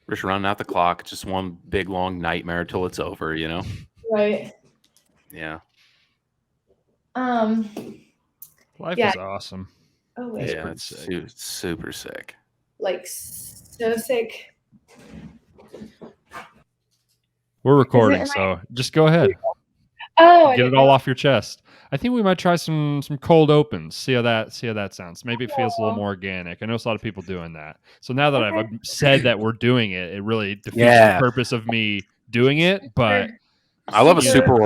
Just running out the clock. It's just one big long nightmare till it's over. Right. Yeah. Life Yeah. is awesome. Oh wait. Yeah, it's super sick. Like so sick. We're recording, so just go ahead. Oh, Get it all off your chest. I think we might try some cold opens. See how that sounds. Maybe it feels a little more organic. I know a lot of people doing that. So now that I've said that we're doing it, it really defeats the purpose of me doing it. But I love a super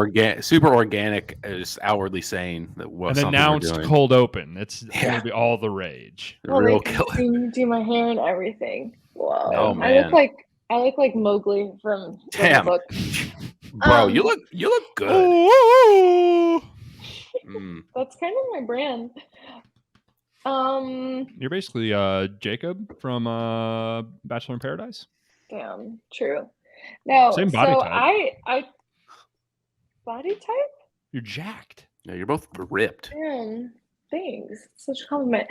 organic, just outwardly saying that an announced cold open. It's going to be all the rage. Real killer. Do my hair and everything. Whoa! Oh man, I look like Mowgli from the book. Bro, you look good. That's kind of my brand. You're basically Jacob from Bachelor in Paradise. Damn, true. No, same body type. I body type? You're jacked. Yeah, you're both ripped. Damn, thanks. Such a compliment.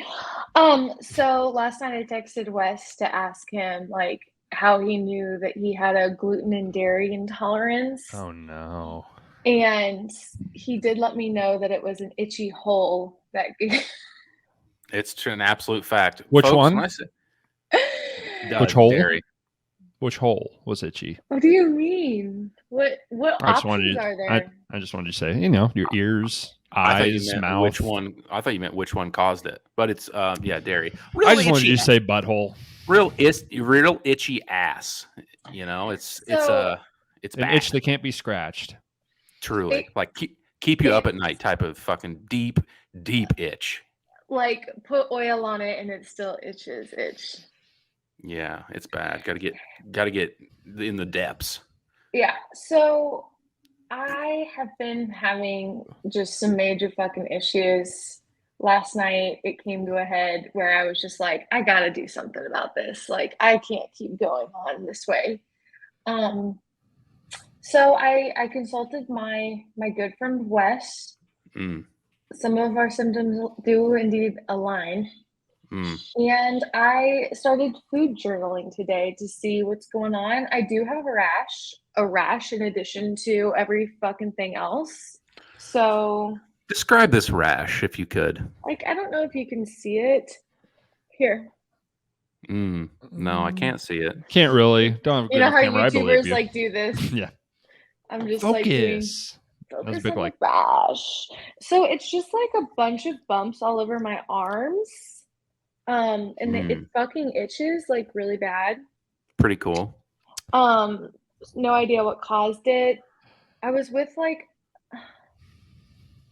So last night I texted Wes to ask him like how he knew that he had a gluten and dairy intolerance. Oh no. And he did let me know that it was an itchy hole that It's an absolute fact. Which Folks, one? Which hole? Dairy. Which hole was itchy? What do you mean? What options are there? I just wanted to say, your ears, eyes, mouth. Which one? I thought you meant which one caused it. But it's dairy. Really I just wanted you to say butthole. Real itchy ass. It's an bad. itch that can't be scratched. Truly, like keep you up at night type of fucking deep itch. Like put oil on it and it still itches. Yeah, it's bad. Got to get in the depths. Yeah. So I have been having just some major fucking issues. Last night it came to a head where I was just like, I got to do something about this. Like I can't keep going on this way. So I consulted my good friend Wes. Some of our symptoms do indeed align. And I started food journaling today to see what's going on. I do have a rash in addition to every fucking thing else. So describe this rash if you could. Like, I don't know if you can see it. Here. No, I can't see it. Can't really. Don't have a good camera. You know how YouTubers like do this? Yeah. I'm just focus. Like doing focus on the rash. So it's just like a bunch of bumps all over my arms. And it fucking itches like really bad. Pretty cool. No idea what caused it. I was with like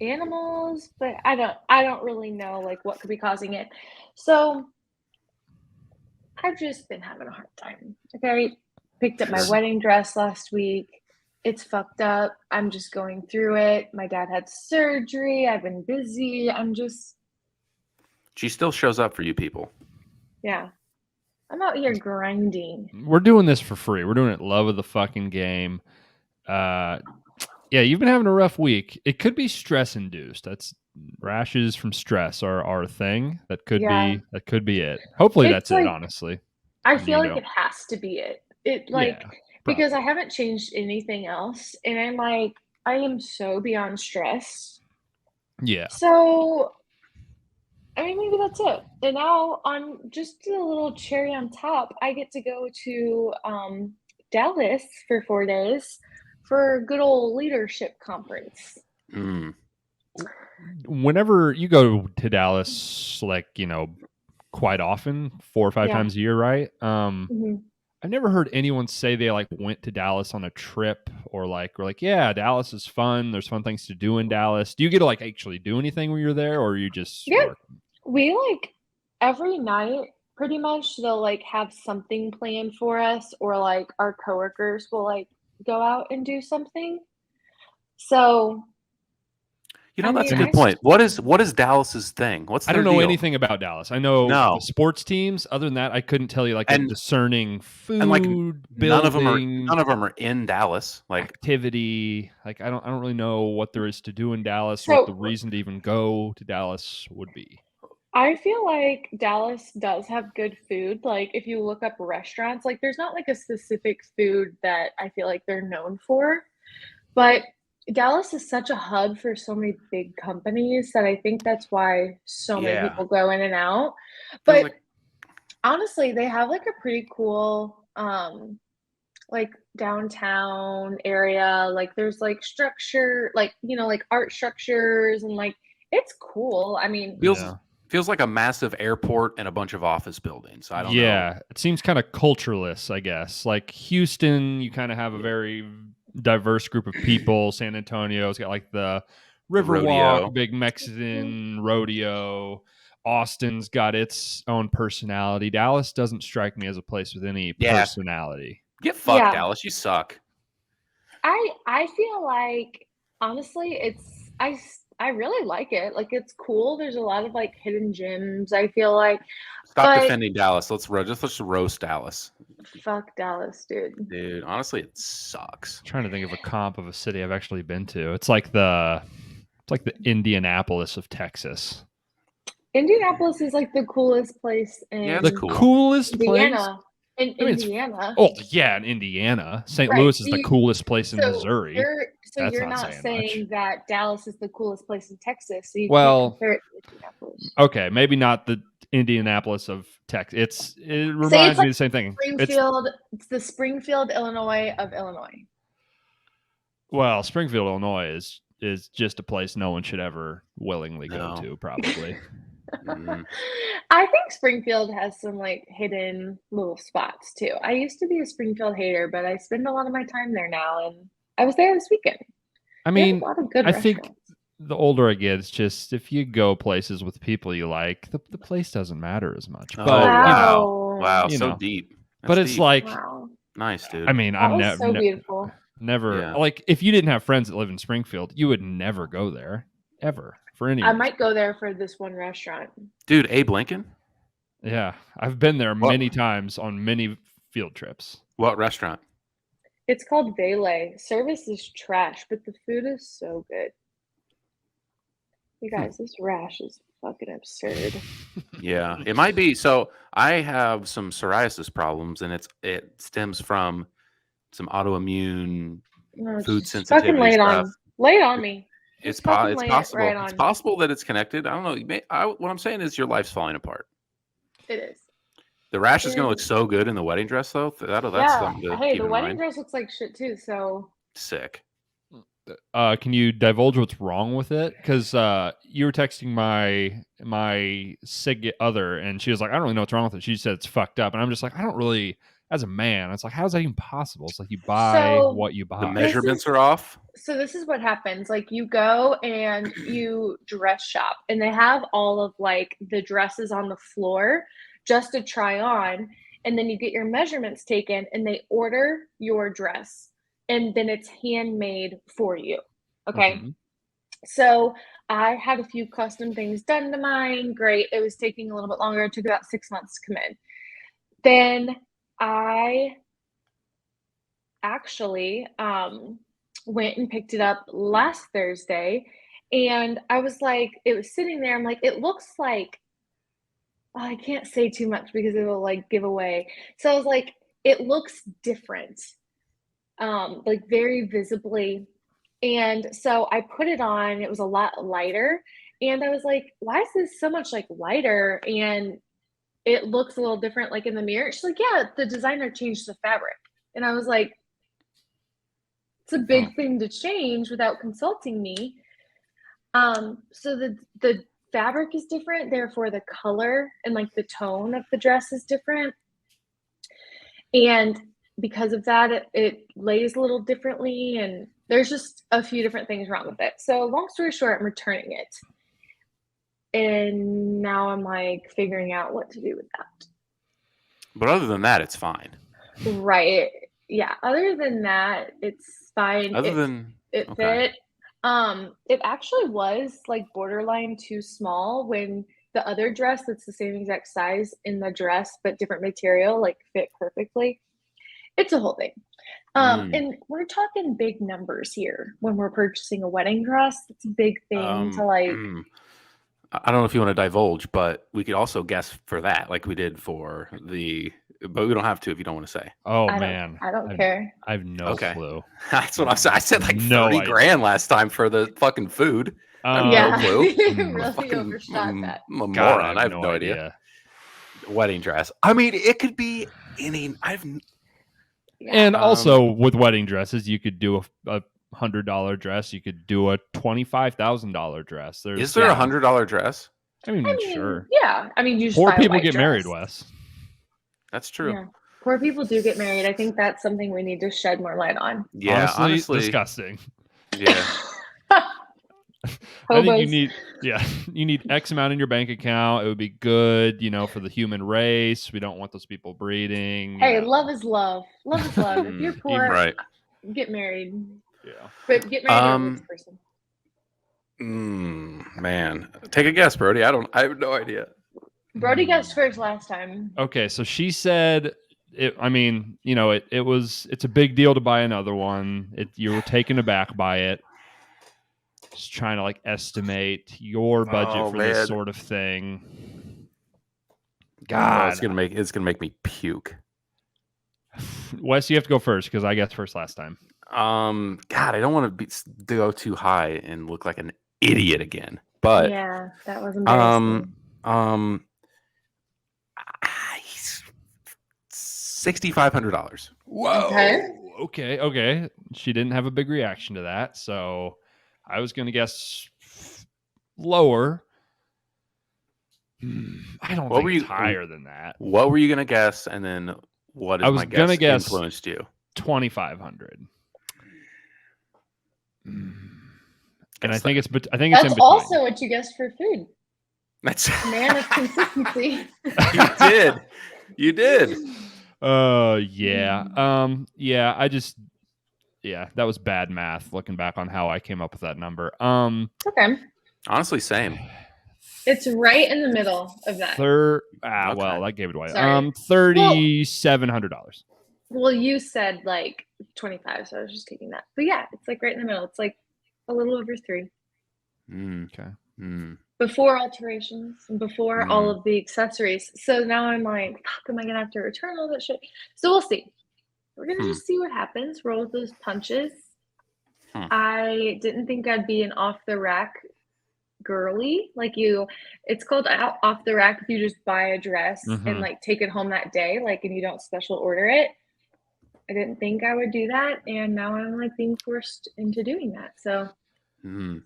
animals, but I don't really know like what could be causing it. So I've just been having a hard time. Okay. Picked up my wedding dress last week. It's fucked up. I'm just going through it. My dad had surgery. I've been busy. She still shows up for you people. Yeah. I'm out here grinding. We're doing this for free. We're doing it love of the fucking game. Yeah, you've been having a rough week. It could be stress induced. That's rashes from stress are a thing. That could be it. Hopefully that's it, honestly. I feel like it has to be it. Because I haven't changed anything else. And I'm like, I am so beyond stress. Yeah. So, I mean, maybe that's it. And now on just a little cherry on top, I get to go to Dallas for 4 days for a good old leadership conference. Whenever you go to Dallas, quite often, 4 or 5 times a year, right? I've never heard anyone say they went to Dallas on a trip or we're like, yeah, Dallas is fun. There's fun things to do in Dallas. Do you get to actually do anything when you're there, or you just work? We every night pretty much they'll have something planned for us, or our coworkers will go out and do something. So that's a good point. What is Dallas's thing? I don't know anything about Dallas. I know the sports teams. Other than that, I couldn't tell you a discerning food and building. None of them are in Dallas. Activity. I don't really know what there is to do in Dallas. What the reason to even go to Dallas would be. I feel like Dallas does have good food. Like, if you look up restaurants, like, there's not like a specific food that I feel like they're known for, but Dallas is such a hub for so many big companies that I think that's why so many Yeah. people go in and out. Feels But like honestly, they have like a pretty cool like downtown area. Like there's like structure, like like art structures and like it's cool. I mean, feels like a massive airport and a bunch of office buildings. I don't know. Yeah, it seems kind of cultureless, I guess. Like Houston, you kind of have a very diverse group of people. San Antonio's got like the Riverwalk, big Mexican rodeo. Austin's got its own personality. Dallas doesn't strike me as a place with any personality. Get fucked, Dallas. You suck. I feel like honestly, I really like it. Like it's cool. There's a lot of like hidden gems. I feel like. Stop defending Dallas. Let's roast Dallas. Fuck Dallas, dude. Dude, honestly, it sucks. I'm trying to think of a comp of a city I've actually been to. It's like the Indianapolis of Texas. Indianapolis is like the coolest place in coolest Indiana. place In Indiana. In Indiana. St. Louis is the coolest place in Missouri. You're not saying that Dallas is the coolest place in Texas. So you can't compare it to Indianapolis. Okay, maybe not the Indianapolis of Texas. It reminds me of the same thing. It's the Springfield, Illinois of Illinois. Well, Springfield, Illinois is just a place no one should ever willingly go to, probably. I think Springfield has some like hidden little spots too. I used to be a Springfield hater, but I spend a lot of my time there now, and I was there this weekend. I mean, I think the older I get, it's just if you go places with people you like, the place doesn't matter as much. But wow, so deep. But it's like nice, dude. I mean, I'm never so beautiful. Never like if you didn't have friends that live in Springfield, you would never go there ever. For any I might go there for this one restaurant. Dude, Abe Lincoln? Yeah. I've been there many times on many field trips. What restaurant? It's called Vele. Service is trash, but the food is so good. You guys, this rash is fucking absurd. Yeah, it might be. So I have some psoriasis problems, and it stems from some autoimmune food sensitivity fucking stuff. Lay it on me. It's possible. It's possible that it's connected. I don't know. What I'm saying is your life's falling apart. It is. The rash is going to look so good in the wedding dress, though. That's something to keep the in wedding mind. dress looks like shit too. So sick. Can you divulge what's wrong with it? Because you were texting my sig other, and she was like, "I don't really know what's wrong with it." She said it's fucked up, and I'm just like, I don't really. As a man, it's like, how is that even possible? It's like you buy what you buy. The measurements are off. So this is what happens. Like you go and you dress shop, and they have all of like the dresses on the floor just to try on, and then you get your measurements taken, and they order your dress, and then it's handmade for you. Okay. Mm-hmm. So I had a few custom things done to mine. Great. It was taking a little bit longer. It took about 6 months to come in. Then I actually went and picked it up last Thursday, and I was like, it was sitting there. I'm like, it looks like, I can't say too much because it will like give away. So I was like, it looks different, like very visibly. And so I put it on. It was a lot lighter, and I was like, why is this so much like lighter? And it looks a little different, like in the mirror. She's like, yeah, the designer changed the fabric. And I was like, it's a big thing to change without consulting me. So the fabric is different, therefore the color and like the tone of the dress is different. And because of that, it lays a little differently, and there's just a few different things wrong with it. So long story short, I'm returning it. And now I'm like figuring out what to do with that. But other than that, it's fine. Right. Yeah. Other than that, it's fine. It fit. It actually was like borderline too small when the other dress that's the same exact size in the dress but different material like fit perfectly. It's a whole thing. And we're talking big numbers here when we're purchasing a wedding dress. It's a big thing to like. I don't know if you want to divulge, but we could also guess for that, like we did for the. But we don't have to if you don't want to say. Oh I man, don't care. I have no clue. That's what I said. I said like No 30 idea. grand last time for the fucking food. I have Yeah, no clue. you really overshot that. I'm a God, moron. I have no idea. idea. Wedding dress. I mean, it could be any. And also with wedding dresses, you could do a $100 dress. You could do a $25,000 dress. Is there $100 dress? I mean, sure. Yeah, I mean, you just Poor buy a people white get dress. married, Wes. That's true. Yeah. Poor people do get married. I think that's something we need to shed more light on. Yeah, honestly disgusting. Yeah. I think you need X amount in your bank account. It would be good, for the human race. We don't want those people breeding. Hey, love is love. Love is love. If you're poor, right. Get married. Yeah. But get married to a rich person. Man. Take a guess, Brody. I have no idea. Brody guessed first last time. Okay, so she said it's a big deal to buy another one. You were taken aback by it. Just trying to estimate your budget for this sort of thing. God, it's gonna make me puke. Wes, you have to go first because I guessed first last time. God, I don't want to go too high and look like an idiot again. But yeah, that was embarrassing. $6,500. Whoa. Okay. She didn't have a big reaction to that, so I was going to guess lower. I don't think it's higher than that. What were you going to guess? And then what is my guess influenced you? 2,500. And I think it's in That's between. also what you guessed for food. That's man of consistency. You did. Yeah. That was bad math looking back on how I came up with that number. Okay. Honestly, same. It's right in the middle of that. Well, that gave it away. Sorry. $3,700. Well, you said 25, so I was just taking that. But yeah, it's right in the middle. It's a little over 3. Okay. Before alterations and before all of the accessories. So now I'm fuck, am I gonna have to return all that shit? So we'll see. We're gonna just see what happens. Roll with those punches. I didn't think I'd be an off the rack girly like you. It's called off the rack if you just buy a dress and take it home that day, and you don't special order it. I didn't think I would do that, and now I'm being forced into doing that. So you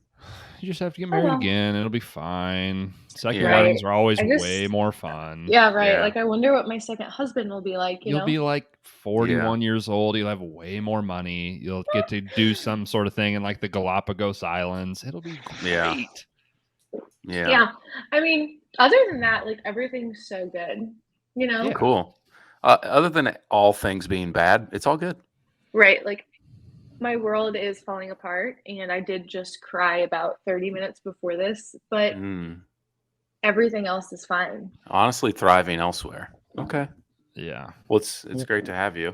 just have to get married again. It'll be fine. Second weddings are always way more fun. Yeah, right. Yeah. I wonder what my second husband will be like. You'll be 41 years old. You'll have way more money. You'll get to do some sort of thing in the Galapagos Islands. It'll be great. Yeah. I mean, other than that, everything's so good. Yeah. Cool. Other than all things being bad, it's all good. Right. My world is falling apart, and I did just cry about 30 minutes before this, but everything else is fine. Honestly, thriving elsewhere. Okay. Yeah. Well, it's great to have you.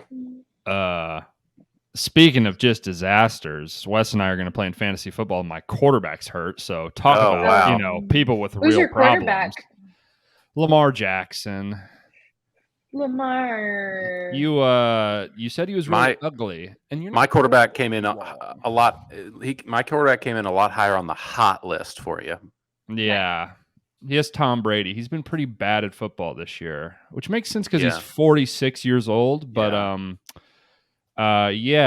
Speaking of just disasters, Wes and I are going to play in fantasy football. And my quarterback's hurt, so talk about people with Who's real your problems. Lamar Jackson. Lamar. You said he was really ugly, and my quarterback came in a lot. My quarterback came in a lot higher on the hot list for you. Yeah, he has Tom Brady. He's been pretty bad at football this year, which makes sense because he's 46 years old. But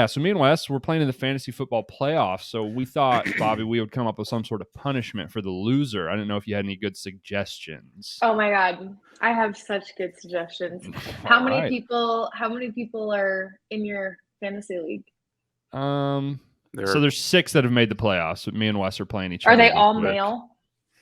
so me and Wes were playing in the fantasy football playoffs. So we thought, Bobbie, we would come up with some sort of punishment for the loser. I didn't know if you had any good suggestions. Oh my God, I have such good suggestions. How many people are in your fantasy league? So there's 6 that have made the playoffs. But me and Wes are playing each other. Are they all male?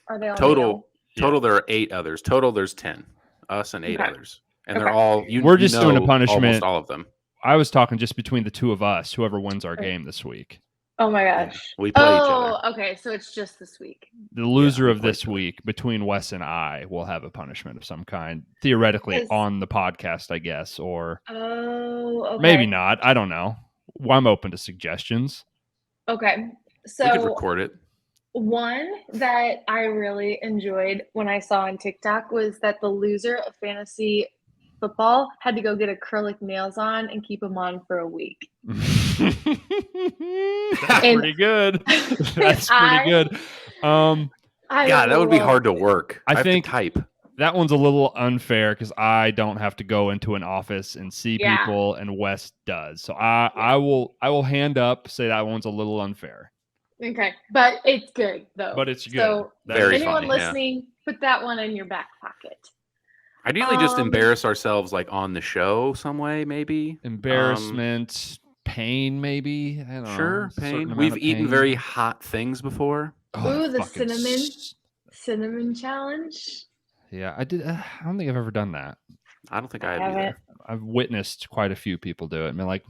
Are they all total? male? Total, there are 8 others. Total, there's 10. Us and 8 others, and they're all. We're just doing a punishment. Almost all of them. I was talking just between the 2 of us, whoever wins our game this week. Oh my gosh. Yeah, we play each other. Oh, okay. So it's just this week. The loser of this week between Wes and I will have a punishment of some kind, theoretically on the podcast, I guess, or maybe not. I don't know. Well, I'm open to suggestions. Okay. So we could record it. One that I really enjoyed when I saw on TikTok was that the loser of fantasy football had to go get acrylic nails on and keep them on for a week. That's pretty good. That's pretty good. That would be hard to work. I think have to type. That one's a little unfair because I don't have to go into an office and see people, and Wes does. So I will hand up, say that one's a little unfair. Okay, but it's good though. But it's good. So very anyone funny, listening, put that one in your back pocket. Ideally, just embarrass ourselves like on the show some way, maybe. Embarrassment, pain, maybe. I don't know. Pain. We've eaten very hot things before. Ooh, the cinnamon challenge. Yeah, I did. I don't think I've ever done that. I don't think I have either. I've witnessed quite a few people do it. I mean, like,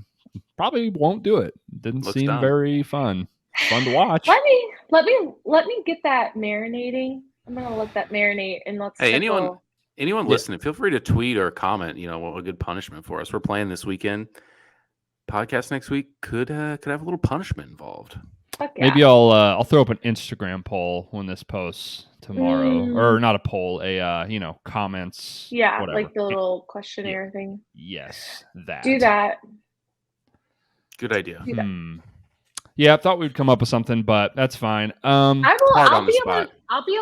probably won't do it. Didn't seem very fun. Fun to watch. Let me get that marinating. I'm gonna let that marinate and let's. Hey, anyone listening, feel free to tweet or comment. What a good punishment for us. We're playing this weekend. Podcast next week could have a little punishment involved. Yeah. Maybe I'll throw up an Instagram poll when this posts tomorrow, or not a poll, comments. Yeah, whatever. Like the little questionnaire thing. Yes, that. Do that. Good idea. Yeah, I thought we'd come up with something, but that's fine. I'll be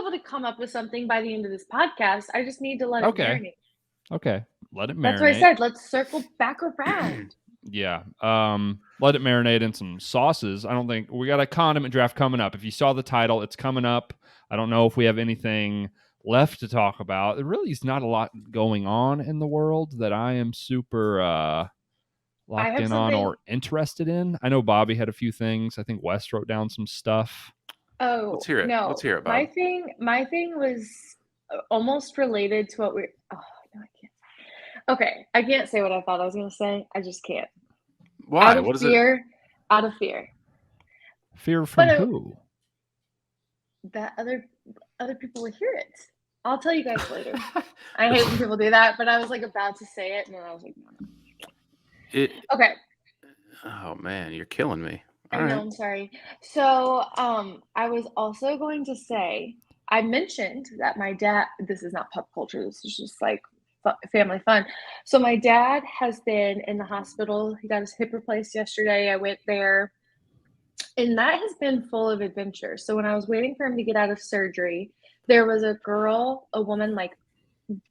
able to come up with something by the end of this podcast. I just need to let it marinate. Okay, let it marinate. That's what I said. Let's circle back around. Yeah. Let it marinate in some sauces. I don't think we got a condiment draft coming up. If you saw the title, it's coming up. I don't know if we have anything left to talk about. There really is not a lot going on in the world that I am super locked in on or interested in. I know Bobbie had a few things. I think Wes wrote down some stuff. Oh, let's hear it. No. Let's hear it, Bob. My thing was almost related to what we're. Oh no, I can't. Okay, I can't say what I thought I was going to say. I just can't. Why? Out of fear. Fear from who? That other people would hear it. I'll tell you guys later. I hate when people do that, but I was like about to say it, and then I was like, no. Okay. Oh man, you're killing me. I know. I'm sorry. So, I was also going to say, I mentioned that my dad. This is not pop culture. This is just like family fun. So my dad has been in the hospital. He got his hip replaced yesterday. I went there, and that has been full of adventure. So when I was waiting for him to get out of surgery, there was a woman like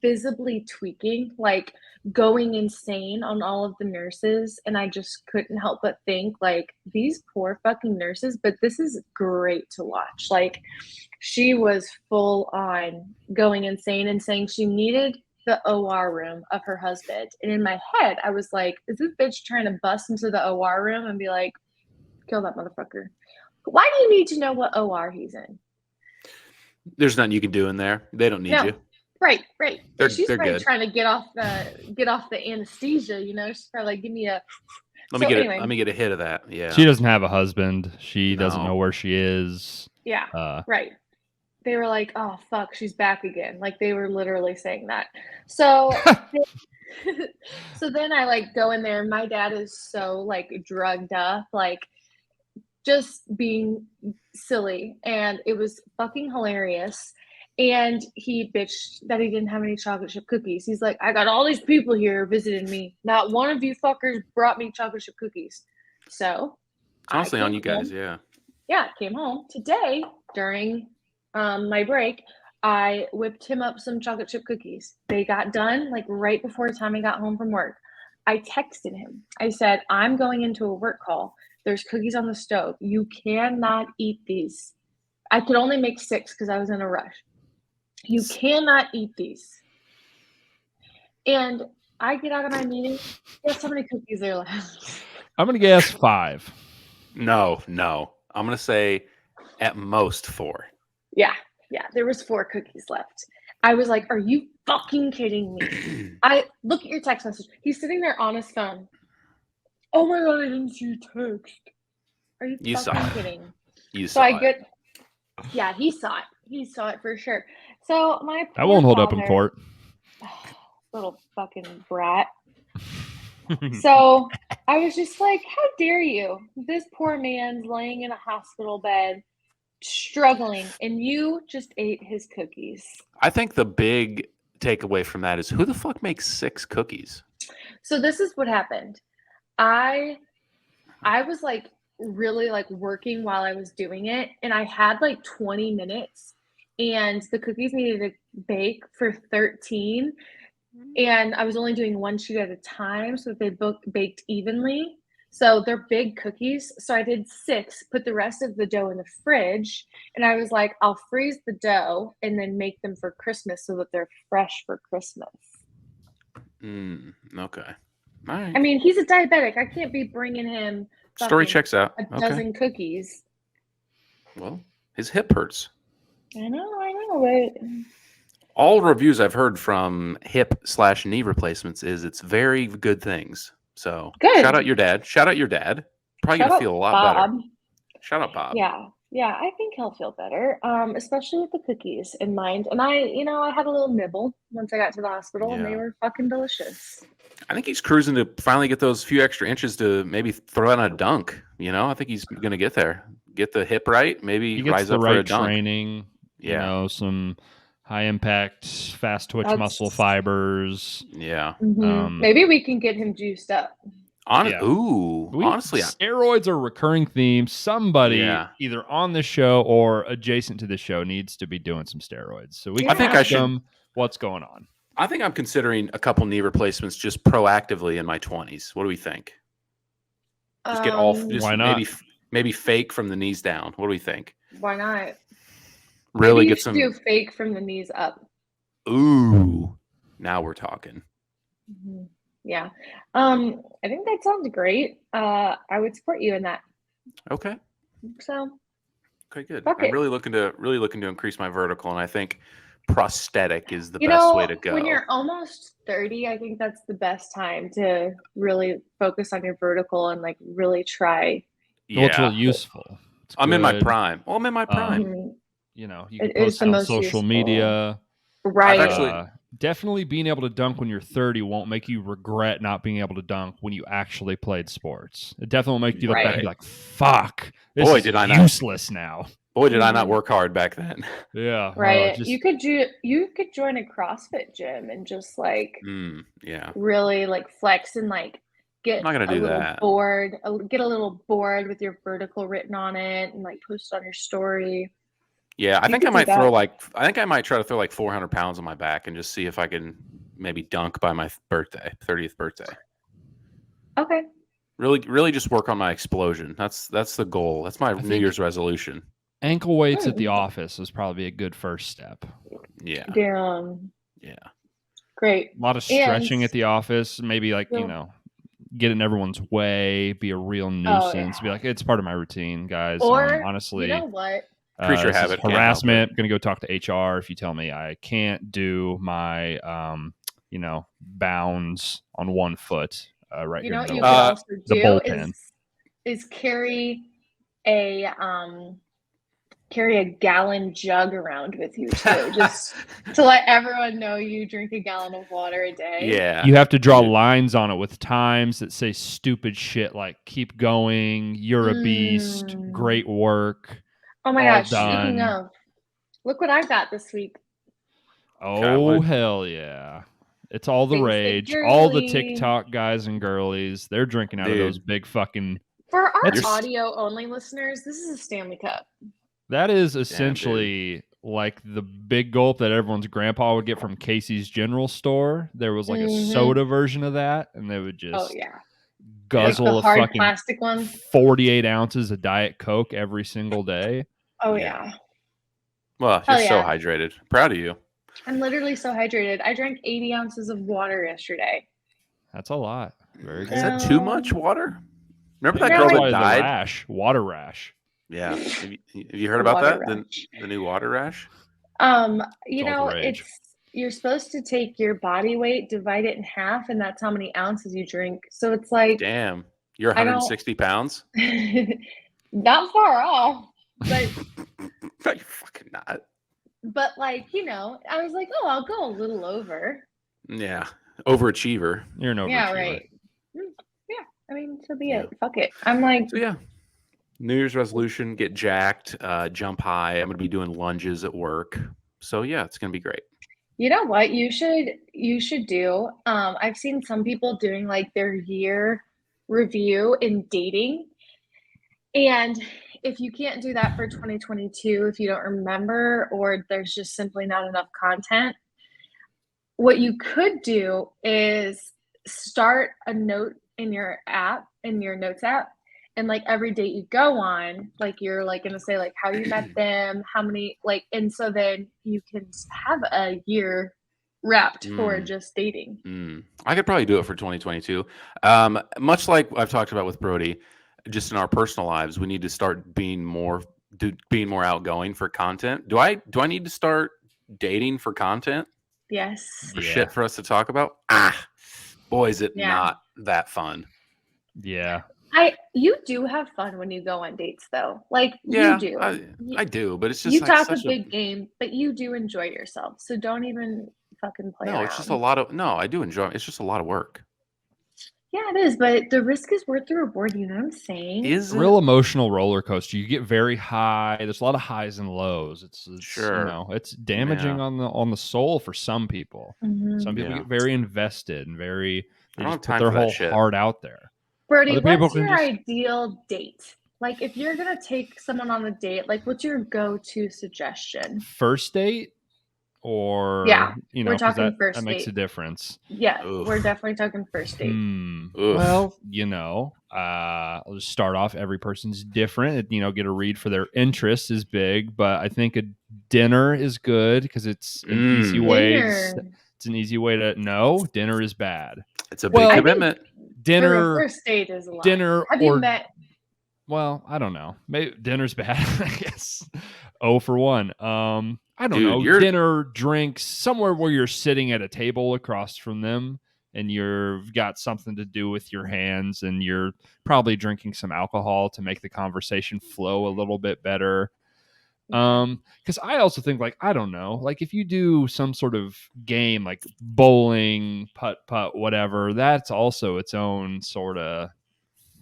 visibly tweaking, like going insane on all of the nurses. And I just couldn't help but think, like, these poor fucking nurses, but this is great to watch. Like, she was full on going insane and saying she needed the OR room of her husband. And in my head, I was like, is this bitch trying to bust into the OR room and be like, kill that motherfucker? Why do you need to know what OR he's in? There's nothing you can do in there. They don't need you. Right. She's probably good. trying to get off the anesthesia, She's probably like, give me a let me get a hit of that. Yeah. She doesn't have a husband. She doesn't know where she is. Yeah. Right. They were like, oh fuck, she's back again. Like, they were literally saying that. So so then I like go in there. My dad is so like drugged up, like just being silly, and it was fucking hilarious. And he bitched that he didn't have any chocolate chip cookies. He's like, I got all these people here visiting me. Not one of you fuckers brought me chocolate chip cookies. So it's honestly on you guys. Yeah, came home today during my break. I whipped him up some chocolate chip cookies. They got done like right before the time I got home from work. I texted him. I said, I'm going into a work call. There's cookies on the stove. You cannot eat these. I could only make 6 because I was in a rush. You cannot eat these. And I get out of my meeting. Guess how many cookies there left? I'm going to guess 5. No. I'm going to say at most 4. Yeah. There was 4 cookies left. I was like, are you fucking kidding me? I look at your text message. He's sitting there on his phone. Oh my God, I didn't see your text. Are you fucking kidding? You saw it. Yeah, he saw it. He saw it for sure. So I won't hold up in court. Little fucking brat. So I was just like, how dare you? This poor man's laying in a hospital bed. struggling, and you just ate his cookies. I think the big takeaway from that is, who the fuck makes 6 cookies? So this is what happened. I was like really like working while I was doing it, and I had like 20 minutes, and the cookies needed to bake for 13, and I was only doing one sheet at a time, so they both baked evenly. So they're big cookies. So I did 6, put the rest of the dough in the fridge, and I was like, I'll freeze the dough and then make them for Christmas so that they're fresh for Christmas. Okay. All right. I mean, he's a diabetic. I can't be bringing him Story checks out. a dozen cookies. Well, his hip hurts. I know, but all reviews I've heard from hip/knee replacements is it's very good things. So good. Shout out your dad. Probably gonna feel a lot better. Shout out Bob. Yeah, I think he'll feel better, especially with the cookies in mind. And I had a little nibble once I got to the hospital, and they were fucking delicious. I think he's cruising to finally get those few extra inches to maybe throw in a dunk. I think he's gonna get there. Get the hip right, maybe rise up for a dunk. Training, some high impact, fast twitch muscle fibers. Yeah. Mm-hmm. Maybe we can get him juiced up. Honestly, steroids are a recurring theme. Somebody either on the show or adjacent to the show needs to be doing some steroids. So we can ask them what's going on. I think I'm considering a couple knee replacements just proactively in my 20s. What do we think? Just get all. Why not? Maybe fake from the knees down. What do we think? Why not? Really maybe get some. Do fake from the knees up. Ooh, now we're talking. Mm-hmm. Yeah. I think that sounds great. I would support you in that. Okay. So. Okay, good. I'm really looking to increase my vertical, and I think prosthetic is the best way to go. When you're almost 30, I think that's the best time to really focus on your vertical and like really try. Yeah. It's really useful. I'm in my prime. Well, I'm in my prime. You can post on social media. Right. Definitely being able to dunk when you're 30 won't make you regret not being able to dunk when you actually played sports. It definitely will make you look back and be like, fuck, this is useless now. Boy, did I not work hard back then. Yeah. Right. You could join a CrossFit gym and just like really like flex and like get I'm not gonna do that. Get a little board with your vertical written on it and like post it on your story. Yeah, I think I might try to throw like 400 pounds on my back and just see if I can maybe dunk by my 30th birthday. Okay. Really just work on my explosion. That's the goal. That's my New Year's resolution. Ankle weights at the office is probably a good first step. Yeah. Damn. Yeah. Great. A lot of stretching at the office, maybe like, get in everyone's way, be a real nuisance, be like, it's part of my routine, guys. Or, honestly, you know what? Creature habit. Harassment. I'm going to go talk to HR if you tell me I can't do my, bounds on one foot right here. You know what you could also do is carry a gallon jug around with you too, just to let everyone know you drink a gallon of water a day. Yeah. You have to draw lines on it with times that say stupid shit like "keep going," "you're a beast," "great work." Oh my gosh! Speaking of, look what I got this week. Oh hell yeah! It's all the rage. All the TikTok guys and girlies, they're drinking out of those big fucking. For our audio only listeners, this is a Stanley Cup. That is essentially like the big gulp that everyone's grandpa would get from Casey's General Store. There was like a soda version of that, and they would just guzzle like the hard plastic one. 48 ounces of Diet Coke every single day. Oh yeah. Well, you're so hydrated. Proud of you. I'm literally so hydrated. I drank 80 ounces of water yesterday. That's a lot. Very good. Is that too much water? Remember that girl that died? Water rash. Yeah. Have you heard about that? The new water rash? You're supposed to take your body weight, divide it in half, and that's how many ounces you drink. So it's like, damn, you're 160 pounds? Not far off. But no, you're fucking not. But I was like, I'll go a little over. Yeah. Overachiever. You're an overachiever. Yeah, right. Yeah. I mean, so be it. Fuck it. I'm like, so yeah. New Year's resolution: get jacked, jump high. I'm gonna be doing lunges at work. So yeah, it's gonna be great. You know what you should do? I've seen some people doing like their year review in dating. And if you can't do that for 2022, if you don't remember or there's just simply not enough content, what you could do is start a note in your app, in your notes app, and like every date you go on, like you're like gonna say like how you met them, how many like, and so then you can have a year wrapped for just dating. I could probably do it for 2022. Much like I've talked about with Brody, just in our personal lives, we need to start being more outgoing for content. Do I need to start dating for content? Yes. For shit for us to talk about? Boy, is it not that fun. Yeah. You do have fun when you go on dates though. Like you do. I do, but it's just you like talk a big game, but you do enjoy yourself. So don't even fucking play around. It's just a lot of I do enjoy it. It's just a lot of work. Yeah, it is, but the risk is worth the reward. You know what I'm saying? Is a real emotional roller coaster. You get very high. There's a lot of highs and lows. It's sure. You know, it's damaging on the soul for some people. Mm-hmm. Some people get very invested and they just put their whole heart out there. Brody, what's your ideal date? Like, if you're gonna take someone on a date, like, what's your go-to suggestion? First date, or you know, we're talking first that date. Makes a difference. Yeah, we're definitely talking first date. Well, you know, I'll just start off. Every person's different. You know, get a read for their interests is big, but I think a dinner is good because it's an easy way. It's an easy way to know dinner is bad. It's a big commitment. Dinner, first date is a lot. Dinner. Have you met? Well, I don't know. Maybe dinner's bad. I guess. 0 for 1. I don't know. Dinner, drinks, somewhere where you're sitting at a table across from them and you've got something to do with your hands and you're probably drinking some alcohol to make the conversation flow a little bit better. Because I also think, like, I don't know, like if you do some sort of game like bowling, putt, whatever, that's also its own sort of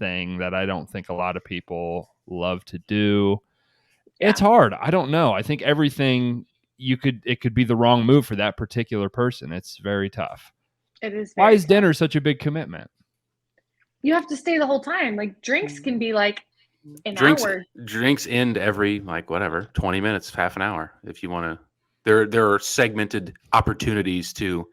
thing that I don't think a lot of people love to do. It's hard. I don't know. I think everything it could be the wrong move for that particular person. It's very tough. It is. Why is dinner such a big commitment? You have to stay the whole time. Like drinks can be like an hour. Drinks end every 20 minutes, half an hour. If you want to, there are segmented opportunities to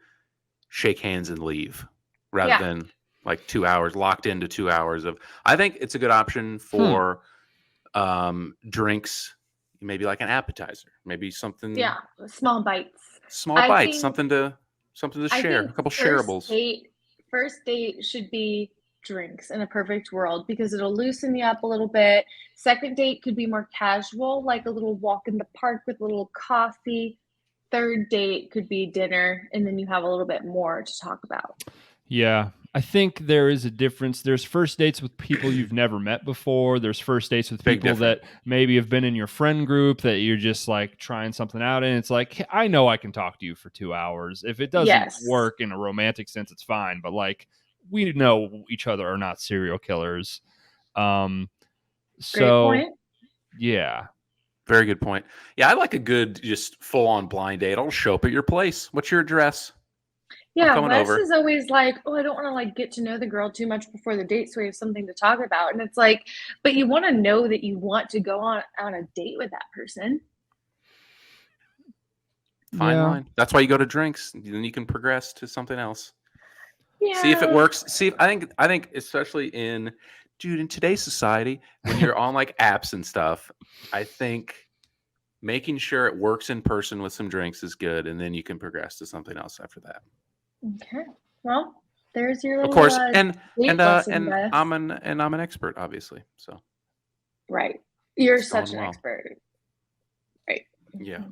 shake hands and leave rather than like 2 hours locked into 2 hours of. I think it's a good option for drinks, maybe like an appetizer, maybe something. Yeah, small bites. Something to share. A couple shareables. First date should be drinks in a perfect world because it'll loosen you up a little bit. Second date could be more casual, like a little walk in the park with a little coffee. Third date could be dinner, and then you have a little bit more to talk about. Yeah, I think there is a difference. There's first dates with people you've never met before. There's first dates with people that maybe have been in your friend group that you're just like trying something out. And it's like, I know I can talk to you for 2 hours. If it doesn't work in a romantic sense, it's fine. But like, we know each other are not serial killers. Great point. Yeah. Very good point. Yeah, I like a good, just full-on blind date. I'll show up at your place. What's your address? Yeah, Wes is always like, oh, I don't want to like get to know the girl too much before the date so we have something to talk about. And it's like, but you want to know that you want to go on a date with that person. Fine line. That's why you go to drinks. Then you can progress to something else. Yeah. See if it works. I think especially in today's society, when you're on like apps and stuff, I think making sure it works in person with some drinks is good, and then you can progress to something else after that. Okay. Well, there's your little. Of course, and lesson, I'm an expert, obviously. So. Right. You're such an expert. Right. Yeah.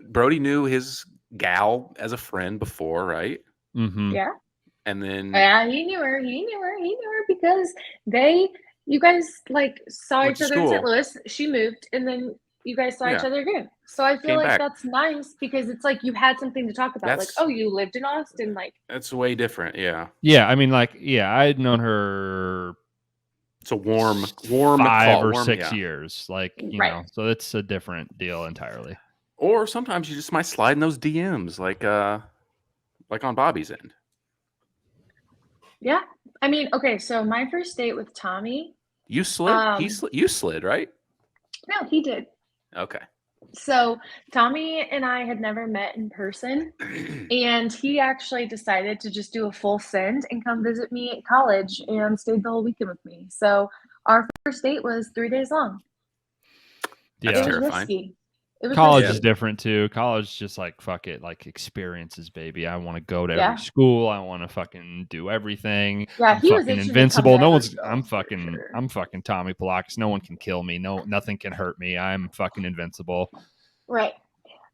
Brody knew his gal as a friend before, right? Mm-hmm. Yeah. And then he knew her because you guys like saw each other in St. Louis. She moved, and then you guys saw each other again. So I feel like that's nice because it's like you had something to talk about. Like, oh, you lived in Austin. Like, that's way different. Yeah. Yeah. I mean, like, I'd known her It's a warm 5 or warm, 6 yeah. years. Like, you Right. know, so it's a different deal entirely. Or sometimes you just might slide in those DMs, like on Bobbie's end. Yeah. I mean, okay, so my first date with Tommy. You slid? You slid, right? No, he did. Okay. So Tommy and I had never met in person, and he actually decided to just do a full send and come visit me at college and stayed the whole weekend with me. So our first date was 3 days long. That's It was terrifying. risky. It was College risky. is different too. College is just like, fuck it, like experiences, baby. I want to go to Yeah. every school. I want to fucking do everything. Yeah, I'm he was fucking itching to come invincible. to No one's. Everett, I'm for fucking. sure. I'm fucking Tommy Palakis. No one can kill me. No, nothing can hurt me. I'm fucking invincible. Right.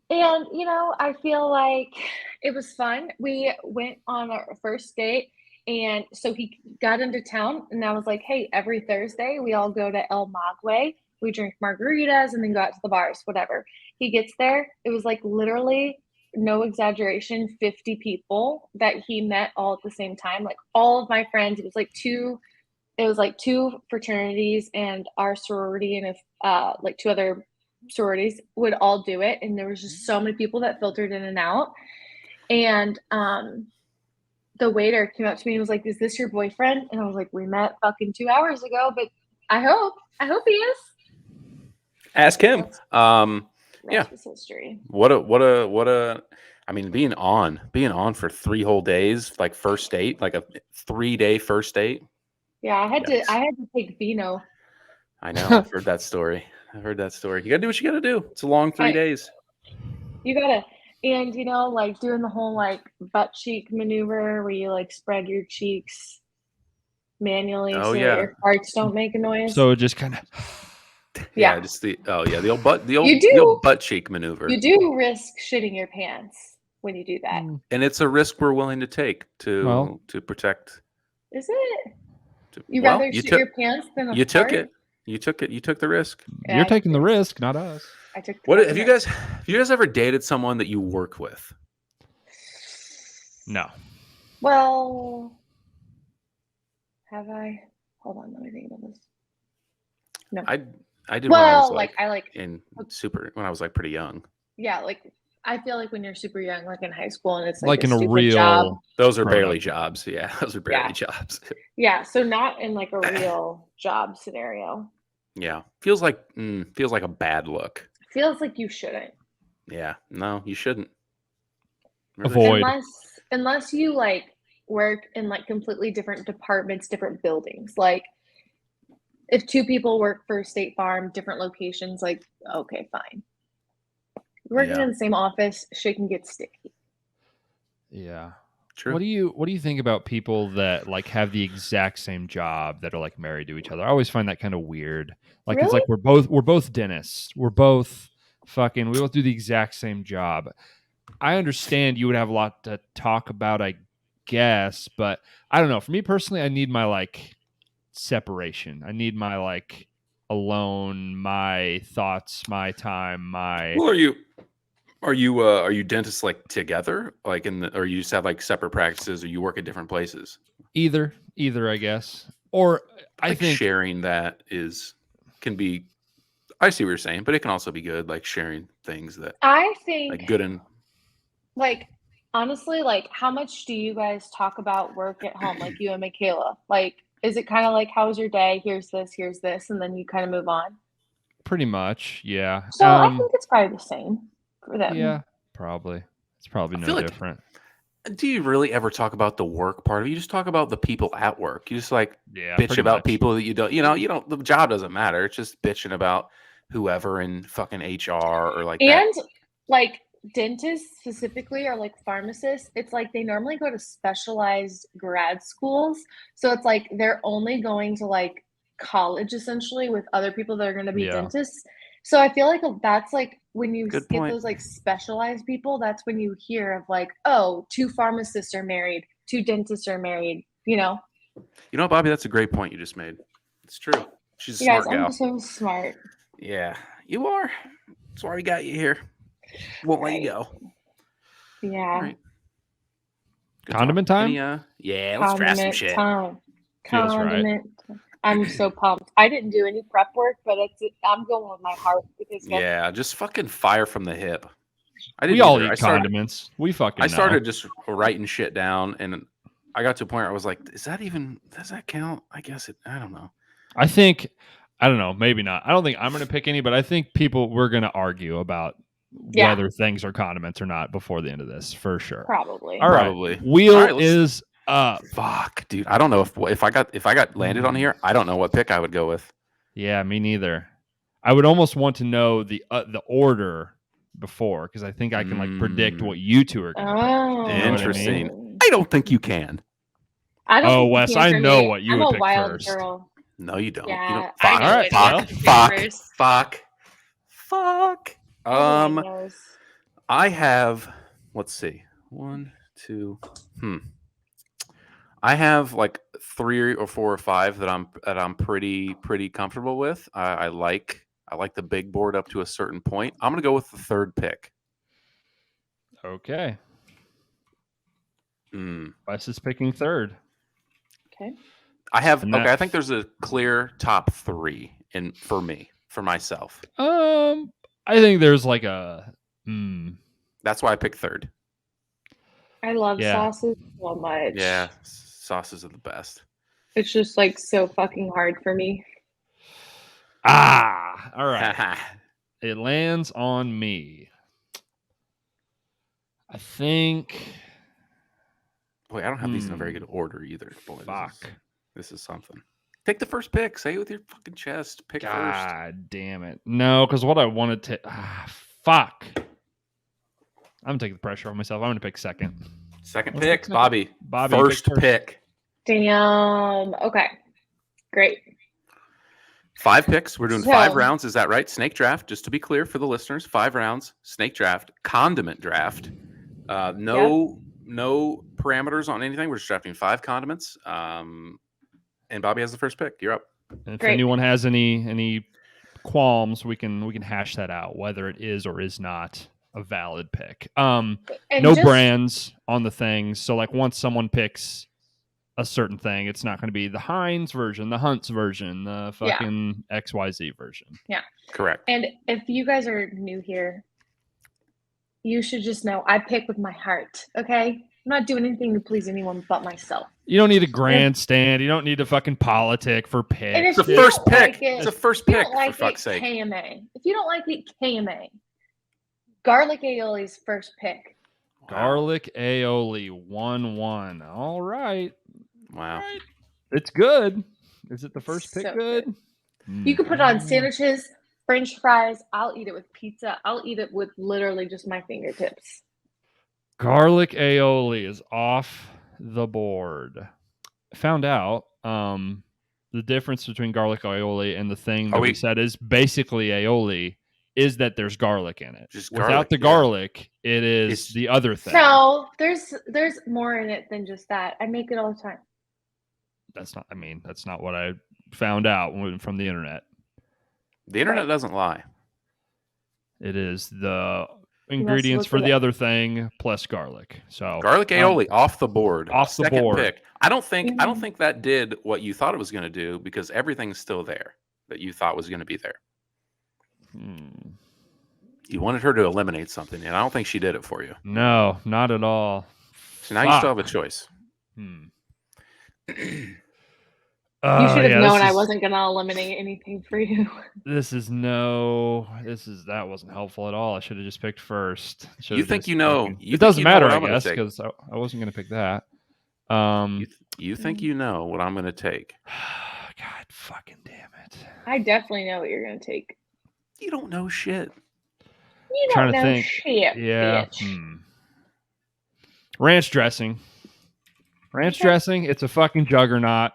And, you know, I feel like it was fun. We went on our first date, and so he got into town, and I was like, hey, every Thursday we all go to El Maguey. We drink margaritas and then go out to the bars, whatever. He gets there. It was like literally, no exaggeration, 50 people that he met all at the same time. Like all of my friends, it was like two fraternities and our sorority and like two other sororities would all do it, and there was just so many people that filtered in and out. And the waiter came up to me and was like, is this your boyfriend? And I was like, we met fucking 2 hours ago, but I hope he is. Ask him. That's his history. What a I mean, being on for 3 whole days, like first date, like a 3-day first date. Yeah, I had to take vino. I know. I've heard that story. You gotta do what you gotta do. It's a long 3 days. You gotta, and you know, like doing the whole like butt cheek maneuver where you like spread your cheeks manually so that your farts don't make a noise. So just kind of. Yeah, just the old butt cheek maneuver. You do risk shitting your pants when you do that, and it's a risk we're willing to take to protect. Is it? You rather shit your pants than a took fart? it. You took it. You took the risk. Yeah, you're taking the risk, not us. I took. What have you guys ever dated someone that you work with? No. Well, have I? Hold on, let me think about this. No, I did. Well, when I was when I was like pretty young. Yeah, like I feel like when you're super young, like in high school, and it's like in a real job. Those are barely jobs. Yeah, those are barely jobs. Yeah, so not in like a real job scenario. Yeah, feels like a bad look. Feels like you shouldn't. Yeah, no, you shouldn't. Avoid. Unless you like work in like completely different departments, different buildings. Like if 2 people work for State Farm, different locations, like okay, fine. Working in the same office, shit can get sticky. Yeah. True. What do you think about people that like have the exact same job that are like married to each other? I always find that kind of weird. Like Really? It's like we're both dentists. We both do the exact same job. I understand you would have a lot to talk about, I guess, but I don't know. For me personally, I need my like separation. I need my like alone, my thoughts, my time, my. Well, are you dentists like together, like or you just have like separate practices, or you work at different places? Either, I guess. Or I think sharing that can be. I see what you're saying, but it can also be good, like sharing things that I think like good and like honestly, like how much do you guys talk about work at home, like you and Michaela? Like, is it kind of like, how was your day? Here's this, and then you kind of move on? Pretty much, yeah. So I think it's probably the same for them. Yeah, probably. It's probably no different. Do you really ever talk about the work part of it? You just talk about the people at work. You just like bitch about much. people that you don't, the job doesn't matter. It's just bitching about whoever in fucking HR or like that. And like dentists specifically, or like pharmacists, it's like they normally go to specialized grad schools. So it's like they're only going to like college essentially with other people that are going to be dentists. So I feel like that's like when you get those like specialized people, that's when you hear of like, oh, 2 pharmacists are married, 2 dentists are married, you know? You know, Bobbie, that's a great point you just made. It's true. She's a smart gal. I'm so smart. Yeah, you are. That's why we got you here. Won't let you go. Yeah. All right. Condiment time? Yeah, let's try some shit. Condiment. I'm so pumped. I didn't do any prep work, but I'm going with my heart because Yeah, just fucking fire from the hip. We all eat condiments. We fucking I started just writing shit down, and I got to a point where I was like, does that count? I guess I don't know. I don't know, maybe not. I don't think I'm going to pick any, but I think we're going to argue about whether things are condiments or not before the end of this, for sure. Probably. All right. Probably. Wheel is up. Fuck, dude. I don't know if I got landed on here, I don't know what pick I would go with. Yeah, me neither. I would almost want to know the order before, because I think I can predict what you two are going to pick. Interesting. I don't think you can. I don't think Wes, I know what you would pick wild first. Girl. No, you don't. Yeah, you don't. Fuck. I have, let's see, 1, 2. I have like 3 or 4 or 5 that I'm pretty comfortable with. I like the big board up to a certain point. I'm gonna go with the third pick. Okay. Wes is picking third. Okay. I think there's a clear top 3 for myself. I think there's like a. That's why I picked third. I love sauces so much. Yeah, sauces are the best. It's just like so fucking hard for me. All right. It lands on me. I think. Wait, I don't have these in a very good order either. Boy, fuck. This is something. Take the first pick. Say it with your fucking chest. Pick first. God damn it. No, because what I wanted to. Fuck. I'm going to take the pressure off myself. I'm going to pick second. Second pick, Bobbie. Bobbie, first pick. Damn. Okay. Great. 5 picks. We're doing 5 rounds. Is that right? Snake draft. Just to be clear for the listeners, 5 rounds. Snake draft. Condiment draft. No parameters on anything. We're just drafting 5 condiments. And Bobbie has the first pick. You're up. And if anyone has any qualms, we can hash that out, whether it is or is not a valid pick. No brands on the things. So like once someone picks a certain thing, it's not going to be the Heinz version, the Hunt's version, the fucking XYZ version. Yeah. Correct. And if you guys are new here, you should just know I pick with my heart, okay? I'm not doing anything to please anyone but myself. You don't need a grandstand. You don't need to fucking politic for picks. It's the first pick. It's the first pick, for fuck's sake. KMA. If you don't like it, KMA. Garlic aioli's first pick. Garlic aioli, 1-1. All right. Wow. All right. It's good. Is it the first pick good? You can put it on sandwiches, French fries. I'll eat it with pizza. I'll eat it with literally just my fingertips. Garlic aioli is off the board. Found out the difference between garlic aioli and the thing that we said is basically aioli is that there's garlic in it. Without the garlic, it is the other thing. No, there's more in it than just that. I make it all the time. That's not what I found out from the internet. The internet doesn't lie. It is the ingredients for the other thing plus garlic. So garlic aioli off the board. Off the board. Pick. I don't think that did what you thought it was going to do because everything's still there that you thought was going to be there. You wanted her to eliminate something, and I don't think she did it for you. No, not at all. So now you still have a choice. You should have known I wasn't going to eliminate anything for you. That wasn't helpful at all. I should have just picked first. You think you know? It doesn't matter, I guess, because I wasn't going to pick that. You think you know what I'm going to take? God fucking damn it! I definitely know what you're going to take. You don't know shit. You don't know shit, yeah. bitch. Ranch dressing. Ranch dressing, it's a fucking juggernaut.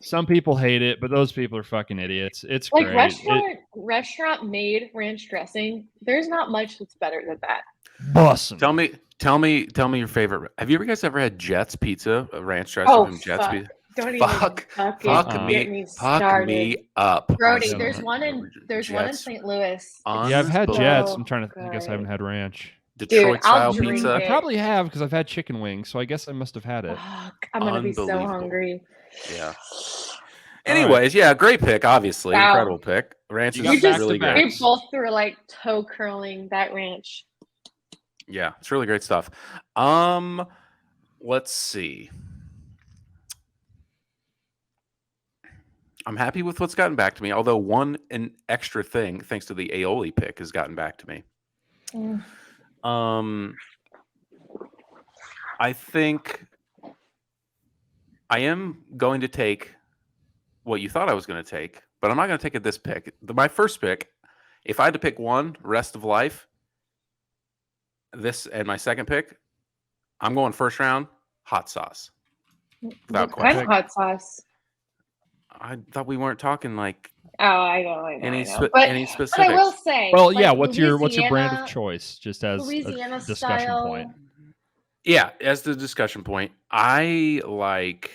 Some people hate it, but those people are fucking idiots. It's like great. Restaurant made ranch dressing. There's not much that's better than that. Bussin'. Tell me your favorite. Have you guys ever had Jets Pizza, ranch dressing from Jets Pizza? Don't fuck me up, Brody. There's one in St. Louis. Yeah, I've had Jets. I'm trying to. I guess I haven't had ranch. Detroit style pizza. I probably have because I've had chicken wings, so I guess I must have had it. I'm gonna be so hungry. Yeah. Anyways, yeah, great pick. Obviously, Wow. incredible pick. Ranch You is got really back-to-back. great. We both were like toe curling that ranch. Yeah, it's really great stuff. Let's see. I'm happy with what's gotten back to me. Although an extra thing, thanks to the aioli pick, has gotten back to me. I think I am going to take what you thought I was going to take, but I'm not going to take it this pick. My first pick, if I had to pick one rest of life, this and my second pick, I'm going first round, hot sauce. What kind of hot sauce? I thought we weren't talking like I know. any But specifics. I will say, well, like, yeah. What's your brand of Louisiana- choice? Just as Louisiana a discussion style. point. Yeah, as the discussion point, I like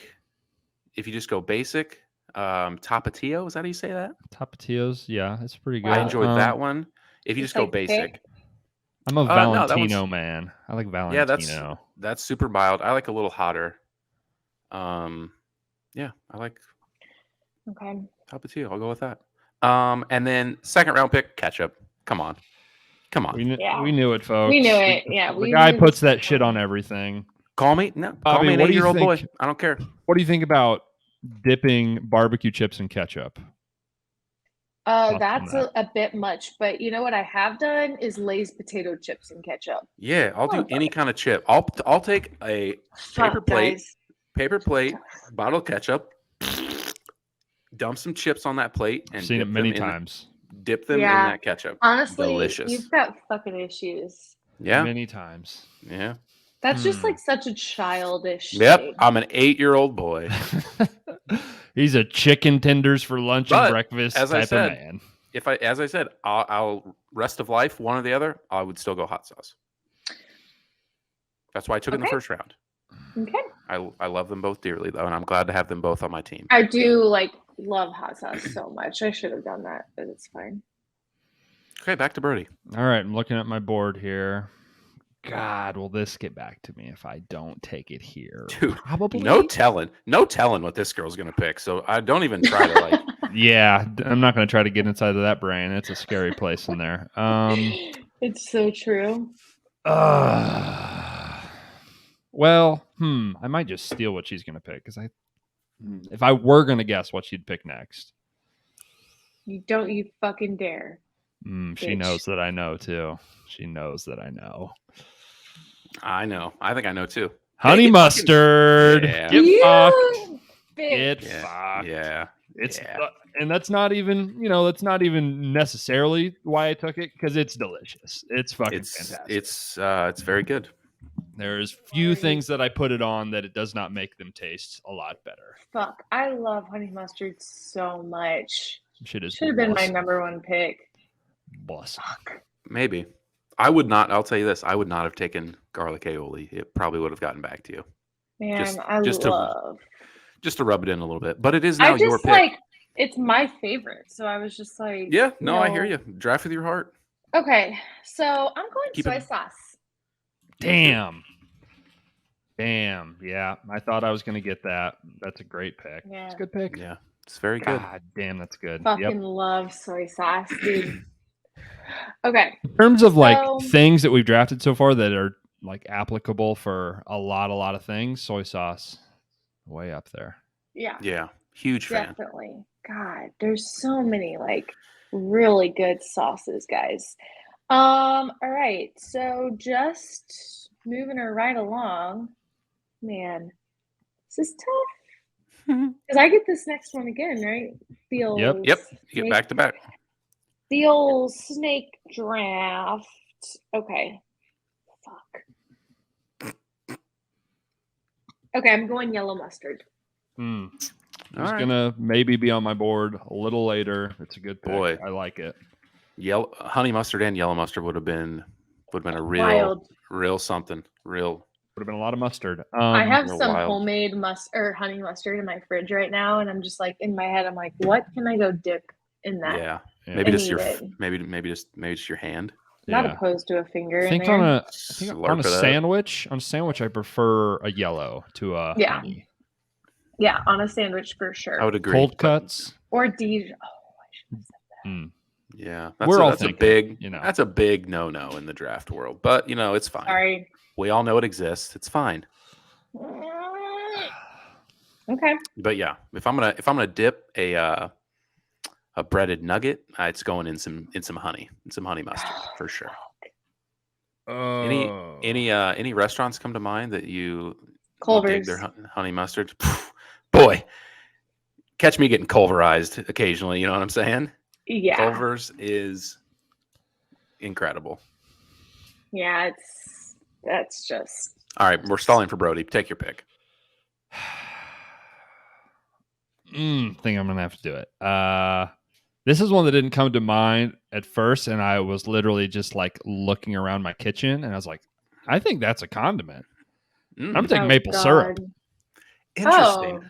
if you just go basic, Tapatio. Is that how you say that? Tapatios, yeah, it's pretty good. I enjoyed that one. If you It's just go like basic, thick. I'm a no, that Valentino one's- man. I like yeah, Valentino. that's super mild. I like a little hotter. Yeah, I like Okay. Tapatio. I'll go with that. And then second round pick, ketchup. Come on. Yeah. We knew it, folks. We knew it. Yeah, The we guy knew puts this that was shit on coming. everything. Call me an Bobbie, what do you 8-year-old boy. think? I don't care. What do you think about dipping barbecue chips in ketchup? That's a bit much, but you know what I have done is Lay's potato chips and ketchup. Yeah, I'll do Love any it. kind of chip. I'll take a paper Fuck, plate, guys. bottle of ketchup, dump some chips on that plate, and I've seen it dip many them times. Dip them in Yeah. that ketchup. Honestly, Delicious. you've got fucking issues. Yeah. Many times. Yeah. That's just like such a childish Yep. thing. I'm an 8-year-old boy. He's a chicken tenders for lunch and But, breakfast as I type said, of man. As I said, I'll rest of life, one or the other, I would still go hot sauce. That's why I took it in the first round. Okay. I love them both dearly, though, and I'm glad to have them both on my team. I do love hot sauce so much. I should have done that, but it's fine. Okay, back to Birdie. All right, I'm looking at my board here. God, will this get back to me if I don't take it here? Dude, Probably. no telling what this girl's gonna pick. So I don't even try to like. Yeah, I'm not going to try to get inside of that brain. It's a scary place in there. It's so true. Well, I might just steal what she's going to pick because if I were going to guess what she'd pick next, You fucking dare. she Bitch. knows that I know too. She knows that I know. I know. I think I know too. Honey Hey, mustard. Yeah. Get fucked. Bitch. Get Yeah. fucked. Yeah. It's Yeah. and that's not even that's not even necessarily why I took it because it's delicious. It's fucking fantastic. It's very good. There's few things that I put it on that it does not make them taste a lot better. Fuck. I love honey mustard so much. Shit is Should have been my awesome. number one pick. Awesome. Maybe. I would not. I'll tell you this. I would not have taken garlic aioli. It probably would have gotten back to you. Man, Just to rub it in a little bit. But it is now your pick. It's my favorite. So I was just like, Yeah. No, I hear you. Draft with your heart. Okay. So I'm going Keep soy it- sauce. Damn. Yeah. I thought I was going to get that. That's a great pick. Yeah. It's a good pick. Yeah. It's very good. God damn, that's good. Fucking love soy sauce, dude. Okay. In terms of So- things that we've drafted so far that are applicable for a lot of things, soy sauce way up there. Yeah. Yeah. Huge fan. Definitely. God, there's so many really good sauces, guys. All right. So just moving her right along. Man, this is tough. Because I get this next one again, right? The old Yep. Yep. You get back to back. The old snake draft. Okay. Fuck. Okay, I'm going yellow mustard. It's All right. gonna maybe be on my board a little later. It's a good pick. Boy. I like it. Honey mustard and yellow mustard would have been a Wild. real something. Real. Would have been a lot of mustard. I have real some wild. homemade honey mustard in my fridge right now, and I'm just in my head, I'm like, what can I go dip in that? Yeah. Yeah. Maybe And just your eat it. maybe just your hand. Not Yeah. opposed to a finger I think in there. on a Slurp on a it up. sandwich. On a sandwich, I prefer a yellow to a Yeah. honey. Yeah, on a sandwich for sure. I would agree. Cold cuts or Dijon. Oh, I should have said that. Yeah, that's a big, that's a big no-no in the draft world. But it's fine. Sorry. We all know it exists. It's fine. Okay. But yeah, if I'm gonna dip a breaded nugget, it's going in some honey, mustard for sure. Any restaurants come to mind that you dig their honey mustard? Boy, catch me getting Culverized occasionally. You know what I'm saying? Yeah. Culver's is incredible. Yeah, that's just. All right, we're stalling for Brody. Take your pick. Think I'm gonna have to do it. This is one that didn't come to mind at first, and I was literally just like looking around my kitchen, and I was like, I think that's a condiment. I'm gonna take maple syrup. Interesting.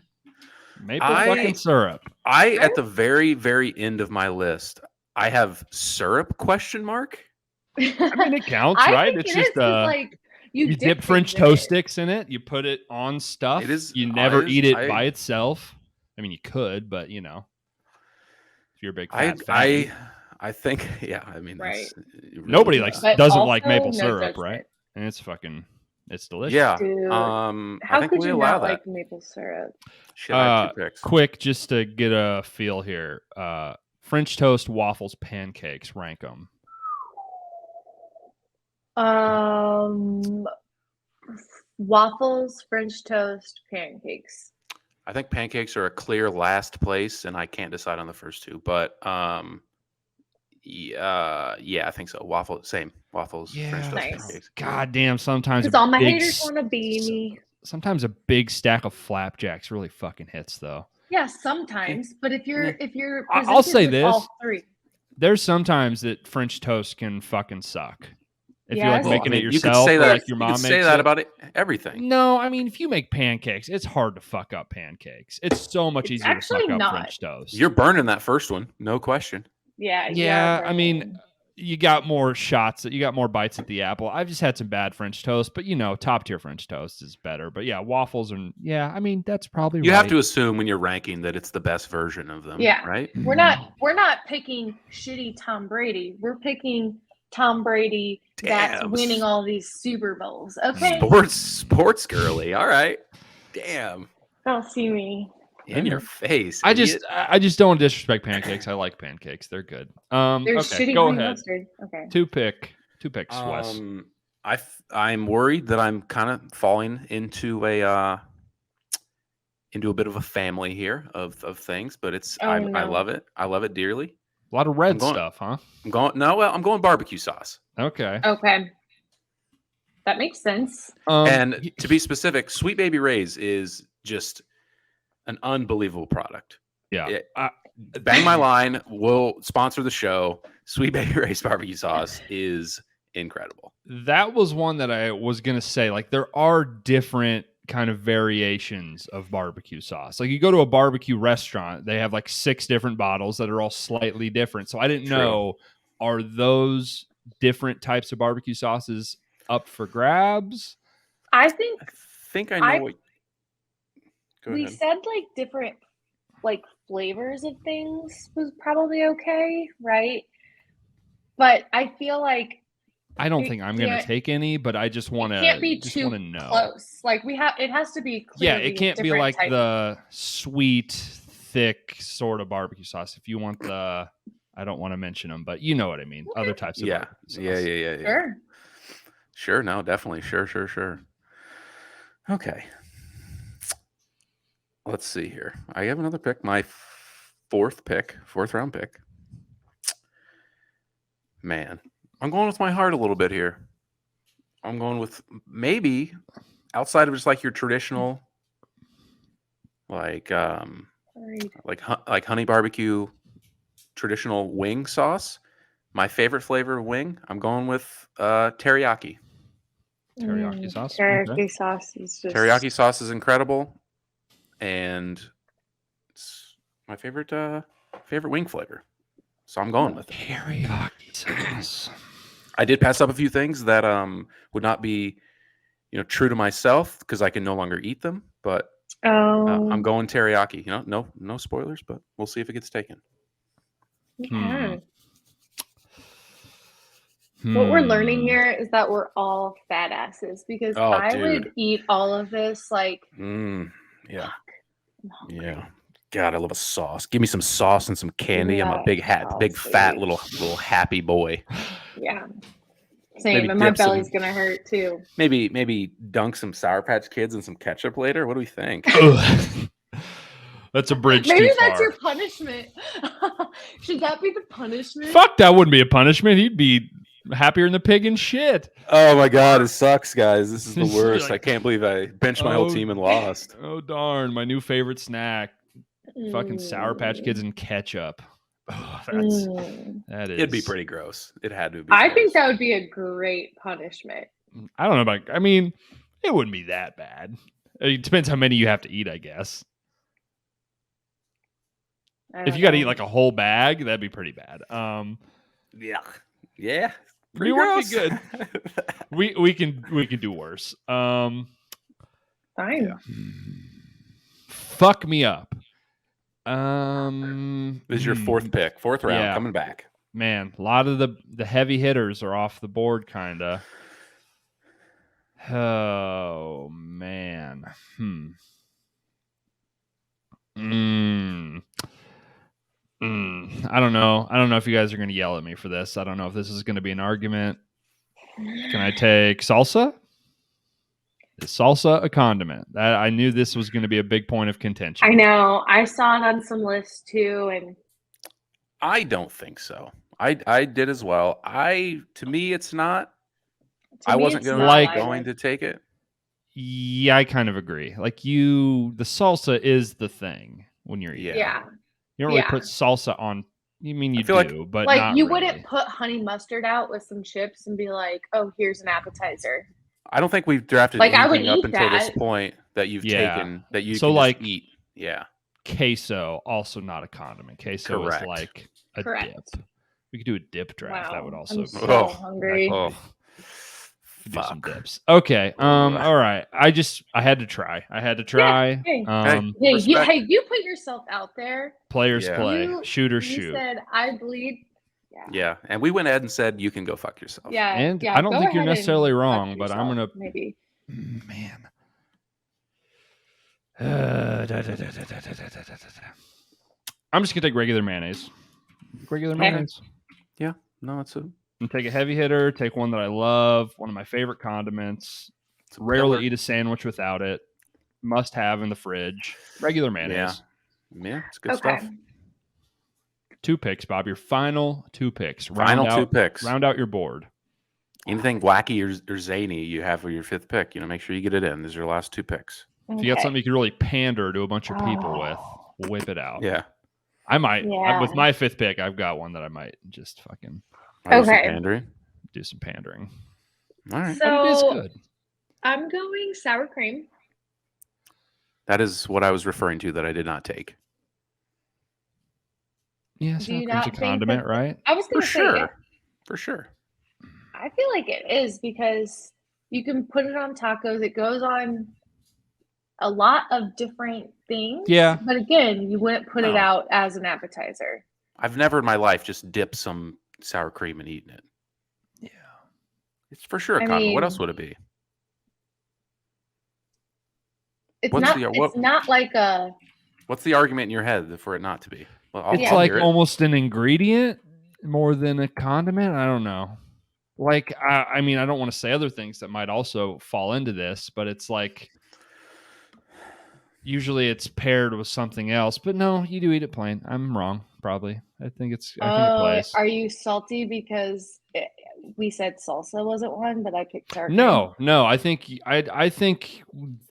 Maple fucking syrup. At the very, very end of my list, I have syrup ? I mean, it counts, right? It's just like you dip French toast sticks in it. You put it on stuff. You never eat it by itself. I mean, you could, but if you're a big fan, I think, yeah. I mean, right. Really nobody doesn't like maple syrup, right? And it's delicious. Yeah. How could you not like maple syrup? Shit, I have 2 picks. Quick, just to get a feel here. French toast, waffles, pancakes. Rank them. Waffles, French toast, pancakes. I think pancakes are a clear last place, and I can't decide on the first 2. But yeah, I think so. Waffles, French toast, pancakes. God damn, sometimes because all my haters want to be me. Sometimes a big stack of flapjacks really fucking hits, though. Yeah, sometimes. But if you're, I'll say this: all 3. There's sometimes that French toast can fucking suck. If you're like making it yourself, you could say that, like your mom makes say that it. about everything. No, I mean, if you make pancakes, it's hard to fuck up pancakes. It's so much easier to fuck up French toast. You're burning that first one, no question. Yeah. I mean, you got more shots. You got more bites at the apple. I've just had some bad French toast, but top tier French toast is better. But yeah, waffles and I mean, that's probably you have to assume when you're ranking that it's the best version of them. Yeah, right. We're not picking shitty Tom Brady. We're picking Tom Brady that's winning all these Super Bowls. Okay. Sports girly. All right. Damn. Don't see me. In your face. I just don't want to disrespect pancakes. I like pancakes. They're good. There's okay, shitty go green ahead. mustard. Okay. Two picks, Wes. I'm worried that I'm kind of falling into a bit of a family here of things, but I love it. I love it dearly. A lot of red stuff, huh? I'm going barbecue sauce. Okay. That makes sense. And to be specific, Sweet Baby Ray's is just an unbelievable product. Yeah. Bang my line. We'll sponsor the show. Sweet Baby Ray's barbecue sauce is incredible. That was one that I was going to say, like, there are different kind of variations of barbecue sauce. Like, you go to a barbecue restaurant, they have like 6 different bottles that are all slightly different. So I didn't know, are those different types of barbecue sauces up for grabs? I think I know what. We said like different like flavors of things was probably okay, right? But I feel like I don't think I'm going to take any, but I just want to. Can't be too close. Like it has to be. Yeah, it can't be like the sweet, thick sort of barbecue sauce. If you want the, I don't want to mention them, but you know what I mean. Other types of barbecue sauce. Yeah. Sure. No, definitely. Sure. Okay. Let's see here. I have another pick. My fourth round pick. Man, I'm going with my heart a little bit here. I'm going with maybe outside of just like your traditional, like honey barbecue traditional wing sauce. My favorite flavor of wing. I'm going with teriyaki. Teriyaki sauce. Teriyaki sauce is just. Teriyaki sauce is incredible. And it's my favorite wing flavor, so I'm going with it. Teriyaki sauce. I did pass up a few things that would not be, true to myself because I can no longer eat them. But I'm going teriyaki. You know, no spoilers, but we'll see if it gets taken. Okay. What we're learning here is that we're all fat asses because I would eat all of this like. Yeah. Yeah. God, I love a sauce. Give me some sauce and some candy. I'm a big fat little happy boy. Yeah. Same, and my belly's gonna hurt too. Maybe dunk some Sour Patch Kids and some ketchup later. What do we think? That's a bridge Maybe too far. that's your punishment. Should that be the punishment? Fuck, that wouldn't be a punishment. He'd be happier than the pig and shit. Oh my God, it sucks, guys. This is the worst. I can't believe I benched my whole team and lost. Oh darn, my new favorite snack. Fucking Sour Patch Kids and ketchup. Oh, that is. It'd be pretty gross. It had to be. I think that would be a great punishment. I don't know about. I mean, it wouldn't be that bad. It depends how many you have to eat, I guess. If you got to eat like a whole bag, that'd be pretty bad. Yeah. Pretty gross. Be good. we can do worse. Fine. Yeah. Fuck me up. This is your fourth round coming back. Man, a lot of the heavy hitters are off the board, kinda. Oh man. I don't know. I don't know if you guys are going to yell at me for this. I don't know if this is going to be an argument. Can I take salsa? Is salsa a condiment? I knew this was going to be a big point of contention. I know. I saw it on some lists too, and I don't think so. I did as well. To me, it's not. I wasn't going to take it. Yeah, I kind of agree. Like the salsa is the thing when you're eating. Yeah. You don't really put salsa on. You mean you do, but like not you really. wouldn't put honey mustard out with some chips and be like, "Oh, here's an appetizer." I don't think we've drafted anything up until this point that you've taken that you can just eat. Yeah. Queso, also not a condiment. Queso is like a dip. We could do a dip draft. Wow. That would also I'm so hungry. Do some dips. Okay. All right. I had to try. Yeah. Hey, you put yourself out there. Players play. Shooters shoot. You said I bleed. Yeah. And we went ahead and said you can go fuck yourself. Yeah. And I don't think you're necessarily wrong, but I'm gonna maybe. Man. I'm just gonna take regular mayonnaise. Mayonnaise. Yeah. No, it's and take a heavy hitter, take one that I love, one of my favorite condiments. Rarely eat a sandwich without it. Must have in the fridge. Regular mayonnaise. Yeah, it's good stuff. 2 picks, Bob. Your final 2 picks. Two picks. Round out your board. Anything wacky or zany you have for your 5th pick, make sure you get it in. These are your last 2 picks. If you got something you can really pander to a bunch of people with, whip it out. Yeah. I might. With my 5th pick, I've got one that I might just fucking do some pandering. All right. So it's good. I'm going sour cream. That is what I was referring to that I did not take. Yeah, sour cream's a condiment, right? I was going to say For sure. I feel like it is because you can put it on tacos. It goes on a lot of different things. Yeah. But again, you wouldn't put it out as an appetizer. I've never in my life just dipped some sour cream and eaten it. Yeah. It's for sure a condiment. What else would it be? It's not like a... What's the argument in your head for it not to be? Well, it's like almost an ingredient more than a condiment. I don't know. Like, I mean, I don't want to say other things that might also fall into this, but it's like usually it's paired with something else. But no, you do eat it plain. I'm wrong, probably. I think it plays. Are you salty because we said salsa wasn't one, but I picked sour cream? No. I think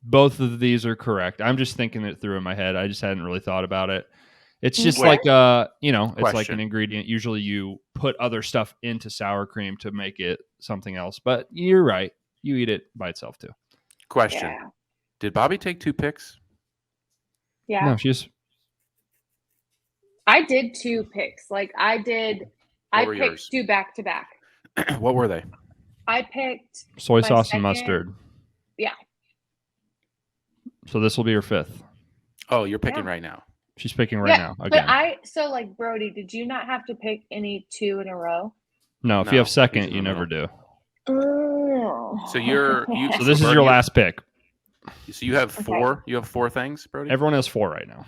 both of these are correct. I'm just thinking it through in my head. I just hadn't really thought about it. It's just like it's like an ingredient. Usually you put other stuff into sour cream to make it something else. But you're right. You eat it by itself too. Question. Yeah. Did Bobbie take 2 picks? Yeah. No, I did 2 picks. Like I picked yours? 2 back to back. What were they? I picked soy sauce and mustard. Yeah. So this will be her 5th. Oh, you're picking right now. She's picking right now. Again. But Brody, did you not have to pick any 2 in a row? No, if you have second, you never do. Oh. So so this is your last pick. So you have 4. Okay. You have 4 things, Brody. Everyone has 4 right now.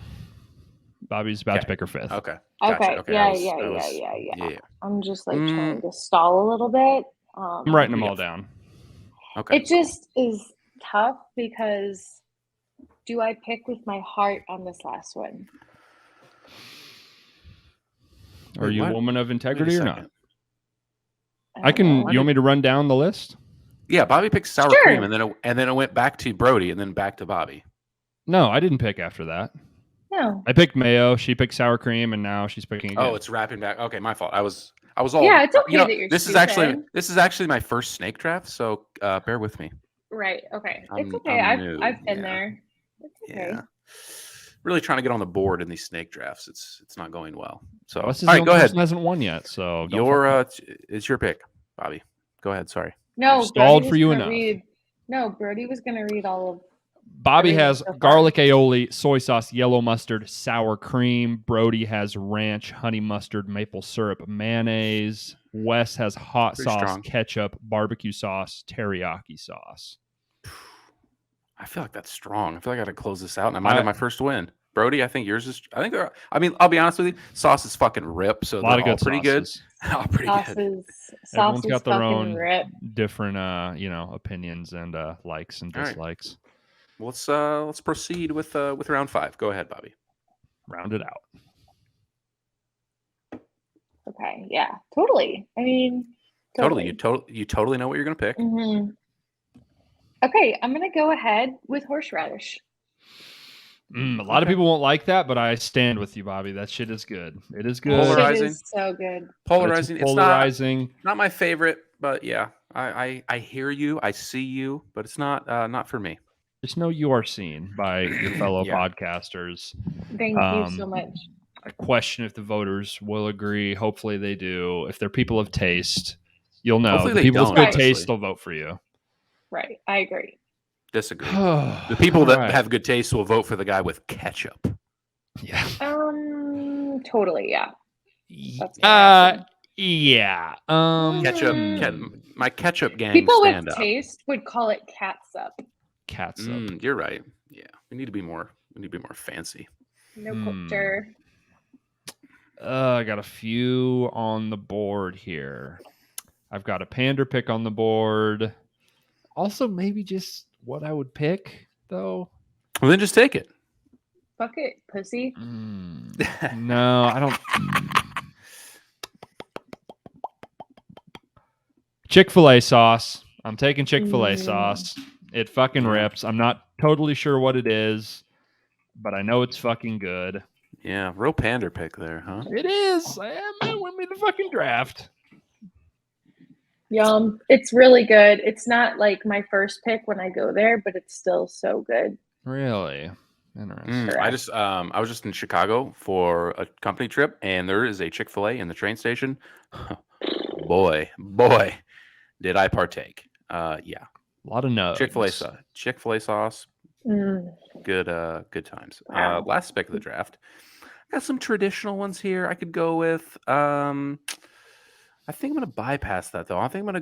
Bobbie's about to pick her 5th. Okay. Gotcha. Okay. Yeah. I'm just trying to stall a little bit. I'm writing them all down. Okay. It just is tough because do I pick with my heart on this last one? Are you a woman of integrity or not? You want me to run down the list? Yeah, Bobbie picked sour cream, and then it went back to Brody, and then back to Bobbie. No, I didn't pick after that. No, I picked mayo. She picked sour cream, and now she's picking again. Oh, it's wrapping back. Okay, my fault. I was all. Yeah, it's okay that you're. This is actually my first snake draft, so bear with me. Right. Okay. It's okay. I've been there. It's okay. Yeah. Really trying to get on the board in these snake drafts. It's not going well. So all right, go ahead. Hasn't won yet, so it's your pick, Bobbie. Go ahead. Sorry. No, stalled for you enough. Brody was going to read all of. Bobbie has garlic aioli, soy sauce, yellow mustard, sour cream. Brody has ranch, honey mustard, maple syrup, mayonnaise. Wes has hot sauce, strong. Ketchup, barbecue sauce, teriyaki sauce. I feel like that's strong. I feel like I got to close this out, and I might have my first win. Brody, I think yours is. I'll be honest with you. Sauce is fucking rip, so they're all pretty good. All pretty good. Everyone's got their own different, opinions and likes and dislikes. Right. Let's proceed with round 5. Go ahead, Bobbie. Round it out. Okay. Yeah. Totally. I mean. Totally. You totally know what you're gonna pick. Mm-hmm. Okay, I'm gonna go ahead with horseradish. A lot of people won't like that, but I stand with you, Bobbie. That shit is good. It is good. Polarizing. It is so good. Polarizing. It's polarizing. Not my favorite, but yeah, I hear you. I see you, but it's not for me. Just know you are seen by your fellow podcasters. Thank you so much. I question if the voters will agree. Hopefully they do. If they're people of taste, you'll know. Hopefully the people with good taste honestly. will vote for you. Right. I agree. Disagree. The people that have good taste will vote for the guy with ketchup. Yeah. Totally. Yeah. Yeah. Ketchup. My ketchup gang. People with taste would call it catsup. Catsup. You're right. Yeah. We need to be more fancy. No culture. I got a few on the board here. I've got a pander pick on the board. Also, maybe just what I would pick, though. Well, then just take it. Fuck it, pussy. No, I don't. Chick-fil-A sauce. I'm taking Chick-fil-A sauce. It fucking rips. I'm not totally sure what it is, but I know it's fucking good. Yeah, real pander pick there, huh? It is. It win me the fucking draft. Yum. It's really good. It's not like my first pick when I go there, but it's still so good. Really? Interesting. I was just in Chicago for a company trip, and there is a Chick-fil-A in the train station. boy, did I partake. Yeah. A lot of nugs. Chick-fil-A sauce. Good times. Wow. Last pick of the draft. Got some traditional ones here I could go with. I think I'm gonna bypass that though. I think I'm gonna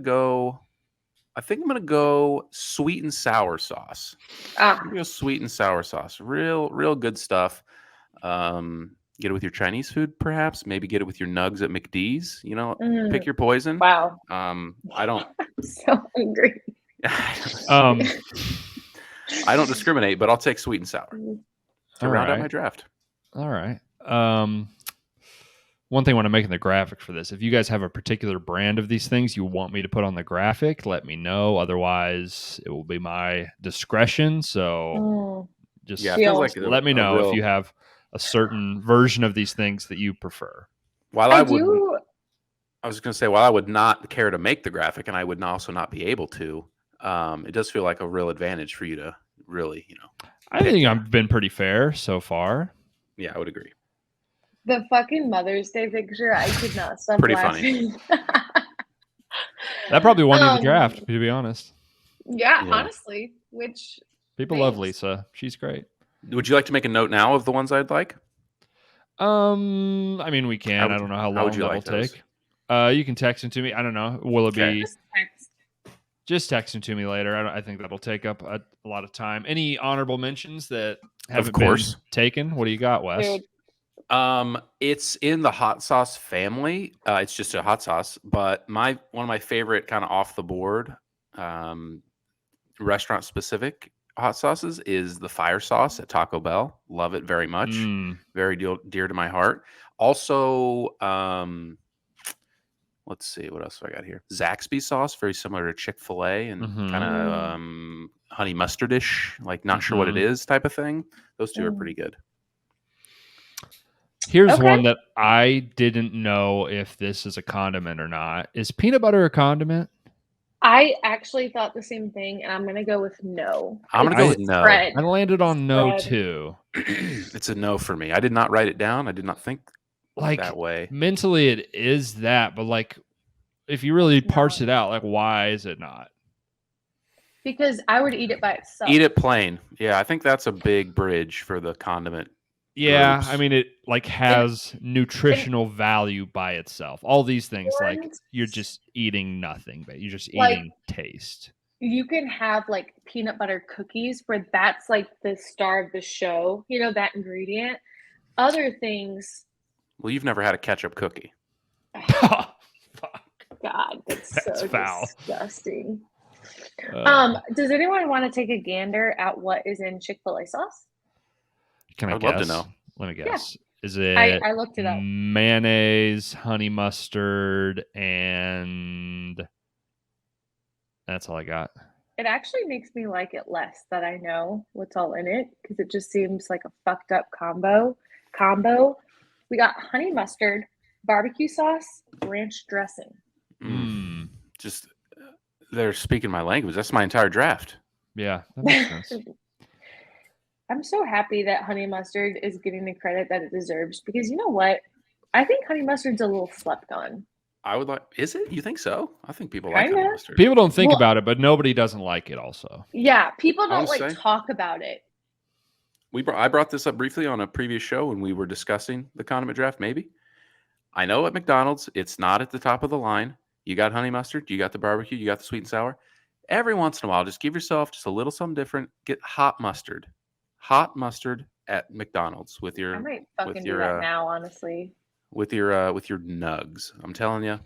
go sweet and sour sauce. Sweet and sour sauce. Real good stuff. Get it with your Chinese food, perhaps. Maybe get it with your nugs at McD's. Pick your poison. Wow. I don't. I'm so hungry. I don't discriminate, but I'll take sweet and sour to round out my draft. All right. One thing when I'm making the graphic for this, if you guys have a particular brand of these things you want me to put on the graphic, let me know. Otherwise, it will be my discretion. So just let me know if you have a certain version of these things that you prefer. I was going to say, while I would not care to make the graphic, and I would also not be able to, it does feel like a real advantage for you to really, I think I've been pretty fair so far. Yeah, I would agree. The fucking Mother's Day picture, I could not stop pretty laughing. Funny. That probably won you the draft, to be honest. Yeah, honestly. Which People love Lisa. She's great. Would you like to make a note now of the ones I'd like? I mean, we can. I don't know how long that'll take. You can text them to me. I don't know. Will it be? Just text them to me later. I think that'll take up a lot of time. Any honorable mentions that haven't been taken? What do you got, Wes? Dude. It's in the hot sauce family. It's just a hot sauce, but one of my favorite kind of off the board, restaurant specific hot sauces is the fire sauce at Taco Bell. Love it very much. Very dear to my heart. Also, let's see, what else do I got here? Zaxby's sauce, very similar to Chick-fil-A and kind of honey mustardish, like not sure what it is type of thing. Those two are pretty good. Here's one that I didn't know if this is a condiment or not. Is peanut butter a condiment? I actually thought the same thing, and I'm going to go with no. I'm going to go with no. I landed on no, too. It's a no for me. I did not write it down. I did not think that way. Mentally, it is that, but like, if you really parse it out, like, why is it not? Because I would eat it by itself. Eat it plain. Yeah, I think that's a big bridge for the condiment. Yeah, groups. I mean, it like has nutritional value by itself. All these things, like you're just eating nothing, but you're just eating taste. You can have like peanut butter cookies where that's like the star of the show, you know, that ingredient. Other things. Well, you've never had a ketchup cookie. Fuck. God, that's so foul. Disgusting. Does anyone want to take a gander at what is in Chick-fil-A sauce? Can I guess? Love to know. Let me guess. Yeah. Is it? I looked it up. Mayonnaise, honey mustard, and that's all I got. It actually makes me like it less that I know what's all in it because it just seems like a fucked up combo. We got honey mustard, barbecue sauce, ranch dressing. Just they're speaking my language. That's my entire draft. Yeah, that makes sense. I'm so happy that honey mustard is getting the credit that it deserves because you know what? I think honey mustard's a little slept on. I would like. Is it? You think so? I think people like honey mustard. People don't think about it, but nobody doesn't like it. Also, yeah, people don't talk about it. I brought this up briefly on a previous show when we were discussing the condiment draft. Maybe I know at McDonald's it's not at the top of the line. You got honey mustard, you got the barbecue, you got the sweet and sour. Every once in a while, just give yourself just a little something different. Get hot mustard at McDonald's with your. I might fucking do that now, honestly. With your nugs, I'm telling you,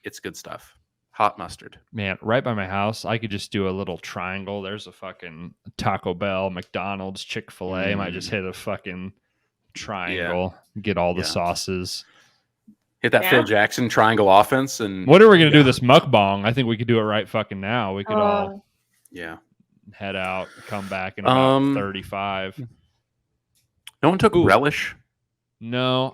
it's good stuff. Hot mustard. Man, right by my house, I could just do a little triangle. There's a fucking Taco Bell, McDonald's, Chick-fil-A. I might just hit a fucking triangle, get all the sauces. Hit that Phil Jackson triangle offense. And what are we going to do this mukbang? I think we could do it right fucking now. We could all head out, come back in about 35. No one took relish? No.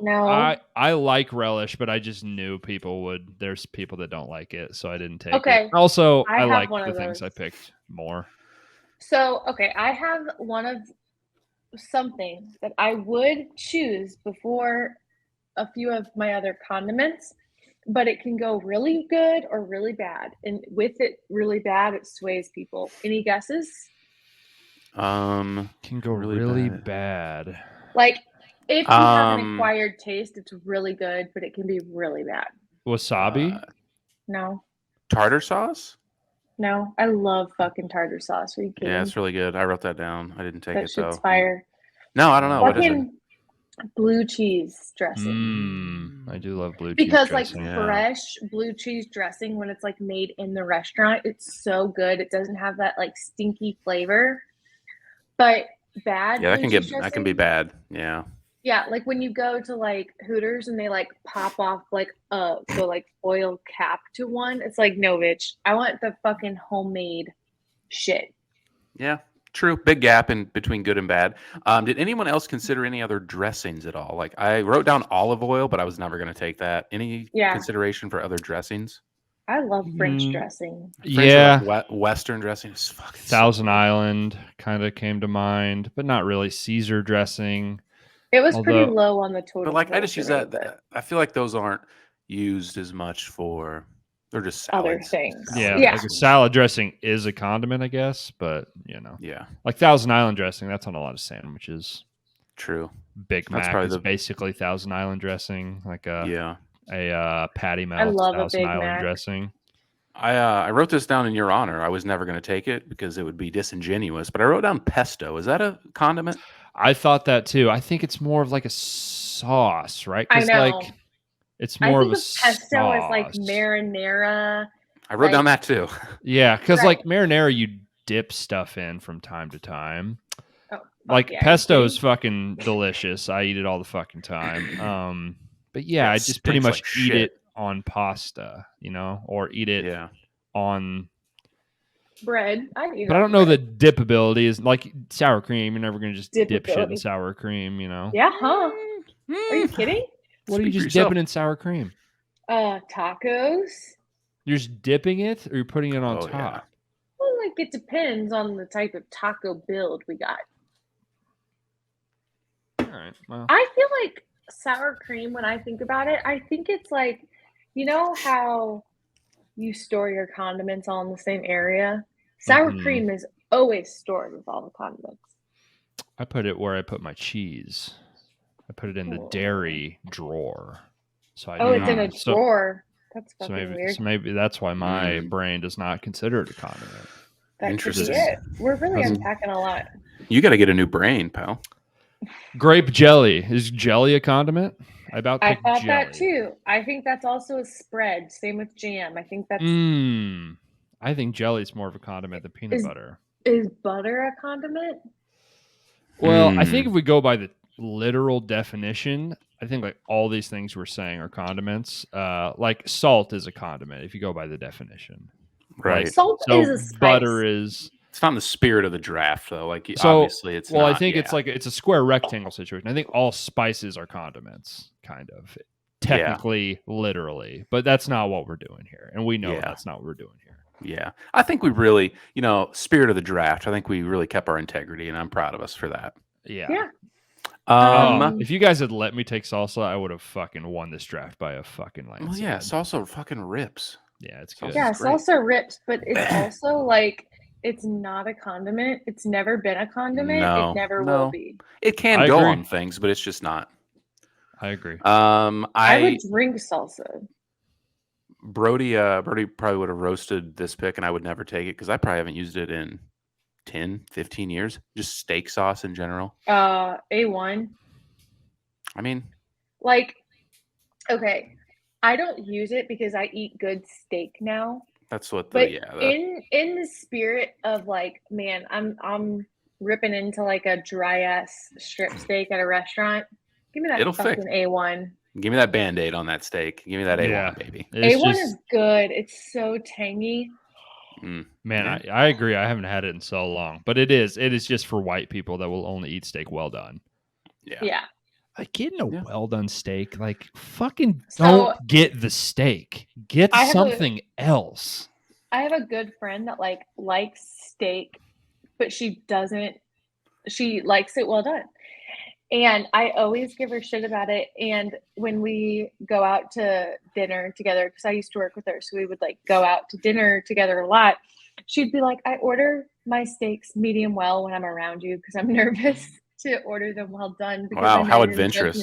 I like relish, but I just knew people would. There's people that don't like it, so I didn't take it. Also, I like the things I picked more. So, I have one of something that I would choose before a few of my other condiments, but it can go really good or really bad. And with it really bad, it sways people. Any guesses? Can go really bad. Like, if you have an acquired taste, it's really good, but it can be really bad. Wasabi? No. Tartar sauce? No. I love fucking tartar sauce. Are you kidding? Yeah, it's really good. I wrote that down. I didn't take it, though. That shit's fire. No, I don't know. What is it? Blue cheese dressing. I do love blue cheese dressing. Because fresh blue cheese dressing, when it's like made in the restaurant, it's so good. It doesn't have that like stinky flavor. But bad. Yeah, that can be bad. Yeah. Yeah, like when you go to like Hooters and they like pop off like the like oil cap to one, it's like, no, bitch. I want the fucking homemade shit. Yeah. True. Big gap in between good and bad. Did anyone else consider any other dressings at all? Like I wrote down olive oil, but I was never going to take that. Any consideration for other dressings? I love French dressing. Like Western dressing is fucking Thousand Island kind of came to mind, but not really. Caesar dressing. It was pretty low on the total. But like I just use that. I feel like those aren't used as much for They're just other salads. things. Yeah, Yeah. like a salad dressing is a condiment, I guess, but Yeah, like Thousand Island dressing, that's on a lot of sandwiches. true. Big That's Mac probably is basically Thousand Island dressing, like a patty melt love a Thousand Big Island Mac. dressing. I wrote this down in your honor. I was never going to take it because it would be disingenuous, but I wrote down pesto. Is that a condiment? I thought that too. I think it's more of like a sauce, right? I Because know. like it's I more think of a of pesto as like sauce. marinara. I wrote down that too. Yeah, because Right. like marinara, you dip stuff in from time to time. Oh, Like yeah, pesto is fucking delicious. I eat it all the fucking time. But yeah, Yeah, it I just pretty stinks much like eat shit. it on pasta, or eat it on bread. I eat But I don't know that dipability is like sour cream. You're never going to just dip shit in Dipability. sour cream, Yeah, huh? Are you kidding? What are you Speak for just yourself. dipping in sour cream? Tacos. You're just dipping it, or you're putting it on Oh, top? yeah. Well, like it depends on the type of taco build we got. All right. Well, I feel like sour cream, when I think about it, I think it's like, you know how you store your condiments all in the same area? Sour cream is always stored with all the condiments. I put it where I put my cheese. I put it in the dairy drawer. So it's in a drawer. That's fucking weird. So maybe that's why my brain does not consider it a condiment. That could be Interesting. it. We're really unpacking a lot. You got to get a new brain, pal. Grape jelly. Is jelly a condiment? I thought jelly. That too. I think that's also a spread. Same with jam. I think that's. I think jelly is more of a condiment than peanut butter. Is butter a condiment? Well, I think if we go by the literal definition, I think like all these things we're saying are condiments. Like salt is a condiment if you go by the definition. Right. Like, salt is a spice. Butter is. It's not in the spirit of the draft, though. Like, obviously, it's not. I think it's like it's a square rectangle situation. I think all spices are condiments, kind of. Technically, literally. But that's not what we're doing here. And we know that's not what we're doing here. Yeah. I think we really, spirit of the draft, I think we really kept our integrity, and I'm proud of us for that. Yeah. If you guys had let me take salsa, I would have fucking won this draft by a fucking landslide. Well, yeah, salsa fucking rips. Yeah, it's good. Yeah, salsa rips, but it's also like it's not a condiment. It's never been a condiment. No, it never will be. It can go on things, but it's just not. I agree. I would drink salsa. Brody probably would have roasted this pick, and I would never take it because I probably haven't used it in 10, 15 years. Just steak sauce in general. A1. I mean, like, okay, I don't use it because I eat good steak now. That's what in the spirit of like, man, I'm ripping into like a dry ass strip steak at a restaurant. Give me that fucking A1. Give me that Band-Aid on that steak. Give me that A1, baby. A1 is good. It's so tangy. Man, I agree. I haven't had it in so long, but it is just for white people that will only eat steak well done. Yeah. Like getting a well done steak, like fucking don't get the steak. Get something else. I have a good friend that like likes steak, but she likes it well done. And I always give her shit about it. And when we go out to dinner together, because I used to work with her, so we would like go out to dinner together a lot. She'd be like, I order my steaks medium well when I'm around you because I'm nervous to order them well done. Wow, how adventurous.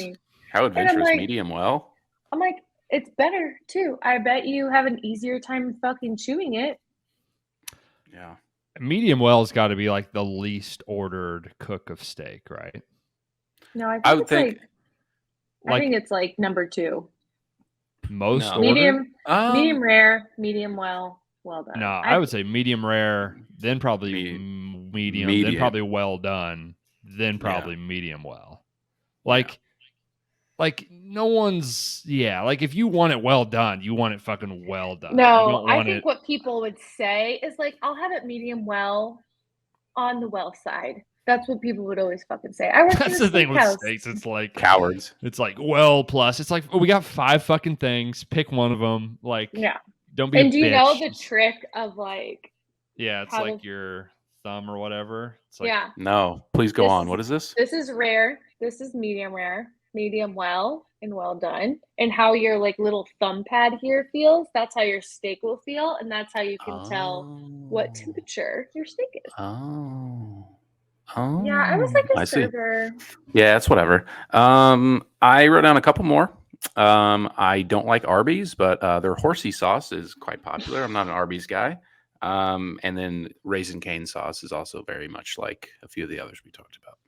How adventurous, like, medium well. I'm like, it's better too. I bet you have an easier time fucking chewing it. Yeah. Medium well has got to be like the least ordered cook of steak, right? No, I think I think it's like number 2. Most medium rare, medium well done. No, I would say medium rare, then probably medium, then probably well done, then probably medium well. Like no one's like if you want it well done, you want it fucking well done. No, I think what people would say is like, I'll have it medium well on the well side. That's what people would always fucking say. That's the thing with steaks. It's like cowards. It's like well plus. It's like we got 5 fucking things. Pick one of them. Like don't be. And do you know the trick of like? Yeah, it's like your thumb or whatever. It's like, no, please go on. What is this? This is rare. This is medium rare. medium well, and well done. And how your like little thumb pad here feels, that's how your steak will feel, and that's how you can tell what temperature your steak is. Oh. Yeah, I was like a I see. server. Yeah, it's whatever. I wrote down a couple more. I don't like Arby's, but their horsey sauce is quite popular. I'm not an Arby's guy. And then Raisin Cane sauce is also very much like a few of the others we talked about.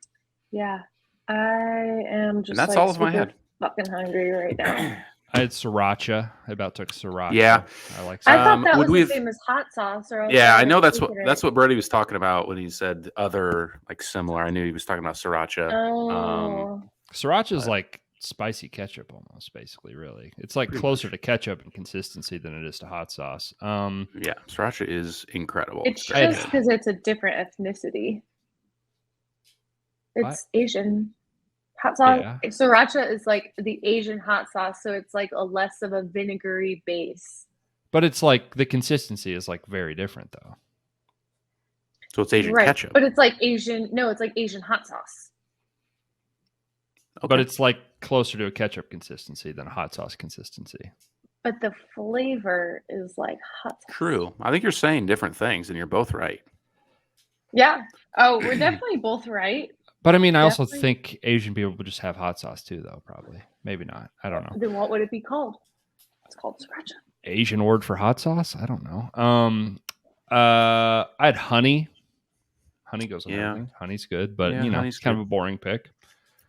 Yeah, I am just And that's like all of my super head. fucking hungry right now. I had sriracha. I about took sriracha. Yeah. I like. I thought that would was we the have- same as hot sauce, or else Yeah, I would've know that's taken what it. Brady was talking about when he said other like similar. I knew he was talking about sriracha. Oh, Sriracha is like spicy ketchup almost, basically. Really, it's like Pretty closer much. to ketchup in consistency than it is to hot sauce. Yeah, sriracha is incredible. it's very just good. because it's a different ethnicity. It's Asian. Hot sauce. Yeah. Sriracha is like the Asian hot sauce, so it's like a less of a vinegary base. But it's like the consistency is like very different though. So it's Asian Right, ketchup. but it's like Asian. No, it's like Asian hot sauce. Okay. But it's like closer to a ketchup consistency than a hot sauce consistency. But the flavor is like hot sauce. True. I think you're saying different things, and you're both right. Yeah. Oh, we're definitely both right. But I mean, I also Definitely. think Asian people would just have hot sauce too, though. Probably, maybe not. I don't know. Then what would it be called? It's called sriracha. Asian word for hot sauce? I don't know. I had honey. Honey goes on Yeah. everything. Honey's good, but Yeah, you know, honey's it's kind good. of a boring pick.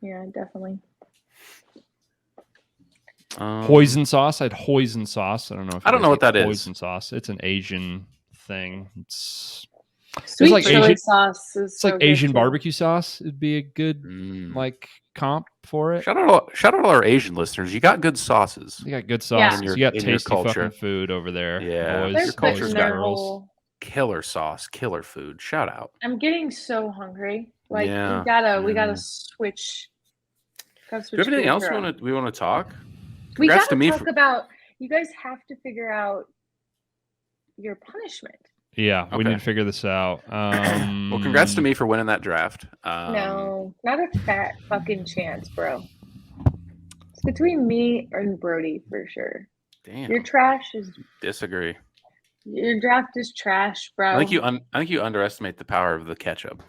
Yeah, definitely. Hoisin sauce. I had hoisin sauce. I don't know if I don't know what that is. Hoisin sauce. It's an Asian thing. It's Sweet like chili Asian- sauce is it's so like good, Asian too. barbecue sauce. It'd be a good Mm. like comp for it. Shout out to all our Asian listeners. You got good sauces. You got good Yeah. sauces. In your- You got in your tasty culture. fucking food over there. Yeah. boys, They're Your boys culture's putting and got- their girls. whole. Killer sauce, killer food. Shout out. I'm getting so hungry. Like Yeah. we gotta Yeah. switch. Gotta Do you have anything gears else around. we want to talk? We Congrats gotta to me talk for- about. You guys have to figure out your punishment. Yeah, we Okay. need to figure this out. Well, congrats to me for winning that draft. No, not a fat fucking chance, bro. It's between me and Brody for sure. Damn. Your trash is. Disagree. Your draft is trash, bro. I think you underestimate the power of the ketchup.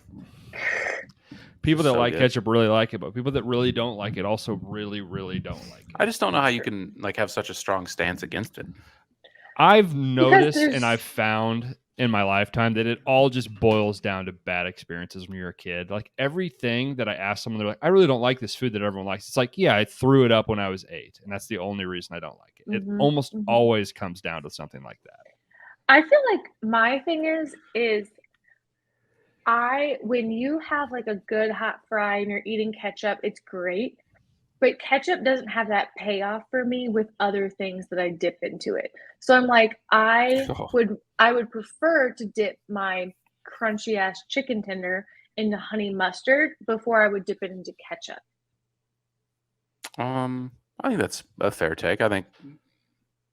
People that so like good. ketchup really like it, but people that really don't like it also really, really don't like it. I just don't know how you can like have such a strong stance against it. I've noticed there's- and I've found in my lifetime that it all just boils down to bad experiences when you're a kid. Like everything that I ask someone, they're like, I really don't like this food that everyone likes. It's like, yeah, I threw it up when I was 8, and that's the only reason I don't like it. It Mhm, almost mhm. always comes down to something like that. I feel like my thing is when you have like a good hot fry and you're eating ketchup, it's great. But ketchup doesn't have that payoff for me with other things that I dip into it. So I'm like, I Oh. would prefer to dip my crunchy ass chicken tender into honey mustard before I would dip it into ketchup. I think that's a fair take. I think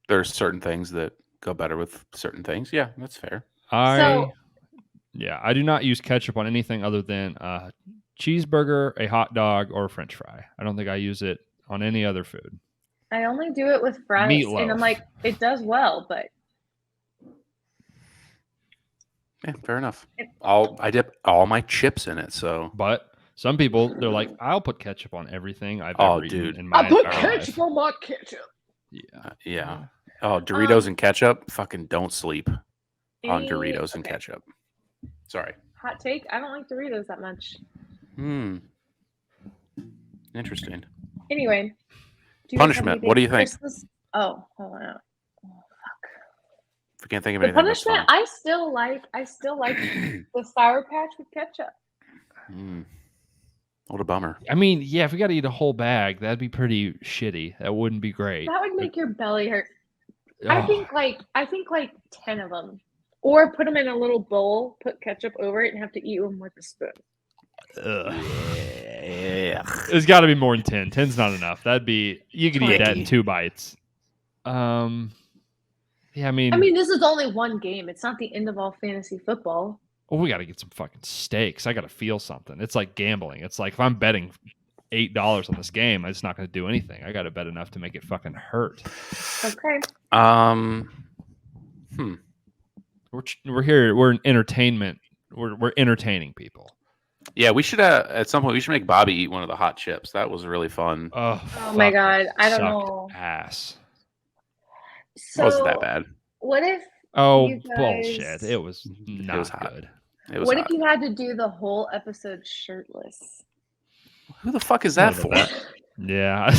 there's certain things that go better with certain things. Yeah, that's fair. I do not use ketchup on anything other than a cheeseburger, a hot dog, or a French fry. I don't think I use it on any other food. I only do it with fries, and I'm Meatloaf. like, it does well, but Yeah, fair enough. I dip all my chips in it, so But some people, they're like, I'll put ketchup on everything I've Oh, ever eaten dude. in my entire life. on my ketchup. Yeah. yeah. Oh, Doritos Um, and ketchup. Fucking don't sleep on Any- Doritos and okay. ketchup. Sorry. Hot take. I don't like Doritos that much. Interesting. Anyway. Do you guys have Punishment, what do you think? Christmas? Oh, hold on. If we can't think of The anything, that's punishment. I still like the Sour Patch with ketchup. fine. What a bummer. I mean, yeah, if we got to eat a whole bag, that'd be pretty shitty. That wouldn't be great. That would make your belly hurt. Ugh. I think like 10 of them, or put them in a little bowl, put ketchup over it, and have to eat them with a spoon. Ugh. Yeah. It's got to be more than 10. 10's not enough. That'd be, you could eat that in 20. 2 bites. Yeah, I mean, This is only one game. It's not the end of all fantasy football. we got to get some fucking steaks. I got to feel something. It's like gambling. It's like if I'm betting $8 on this game. It's not going to do anything. I got to bet enough to make it fucking hurt. Okay. We're here. We're an entertainment. We're entertaining people. Yeah, we should at some point we should make Bobbie eat one of the hot chips. That was really fun. Oh my God, I don't know. Ass. So, It wasn't that bad. What if? Bullshit! It was not It was hot. good. It was what hot. if you had to do the whole episode shirtless? Who the fuck is that for? Yeah,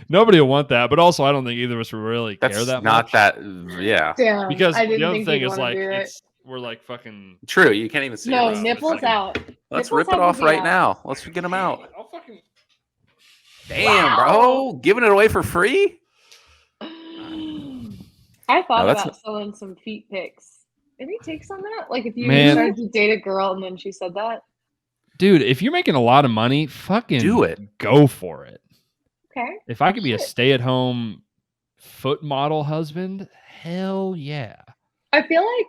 nobody will want that. But also, I don't think either of us really care That's that not much. that. Yeah. Damn, Because I didn't the other think thing you'd is wanna like do it. we're like fucking. True. You can't even see. No, it. nipples out. Let's Nipples rip it have to off be right out. now. Let's get them out. I'll fucking. Damn, Wow. bro, giving it away for free. I thought No, that's about selling some feet pics. Any takes on that? Like if you Man. tried to date a girl and then she said that? Dude, if you're making a lot of money, fucking Do it. Go for it. Okay. If I could be a Shit. stay-at-home foot model husband, hell yeah. I feel like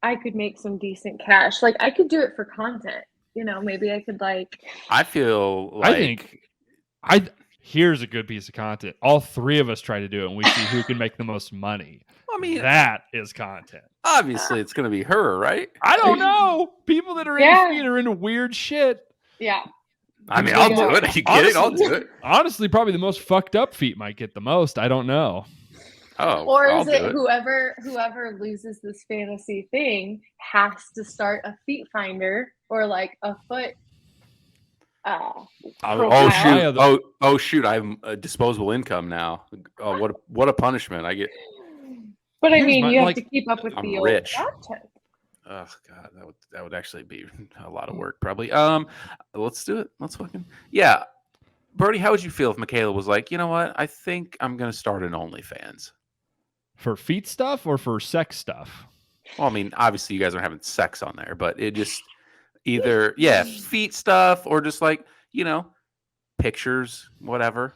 I could make some decent cash. Like I could do it for content. You know, maybe I could like. I feel like I think here's a good piece of content. All three of us try to do it, and we see who can make the most money. I mean, That is content. obviously it's gonna be her, right? I don't know. People that are Yeah. into feet are into weird shit. Yeah. I mean, I'll do it. Are you kidding? I'll do it. Honestly, probably the most fucked up feet might get the most. I don't know. Oh, Or I'll is do it whoever loses this fantasy thing has to start a feet finder or like a foot Oh profile? shoot! Oh shoot! I have a disposable income now. Oh, what a punishment I get. But I Here's mean, my- you have like, to keep up with I'm the old rich. content. Oh god, that would actually be a lot of work probably. Let's do it. Let's fucking yeah. Brody, how would you feel if Michaela was like, you know what? I think I'm gonna start an OnlyFans. For feet stuff or for sex stuff? Well, I mean, obviously you guys aren't having sex on there, but it just either feet stuff or just like pictures, whatever.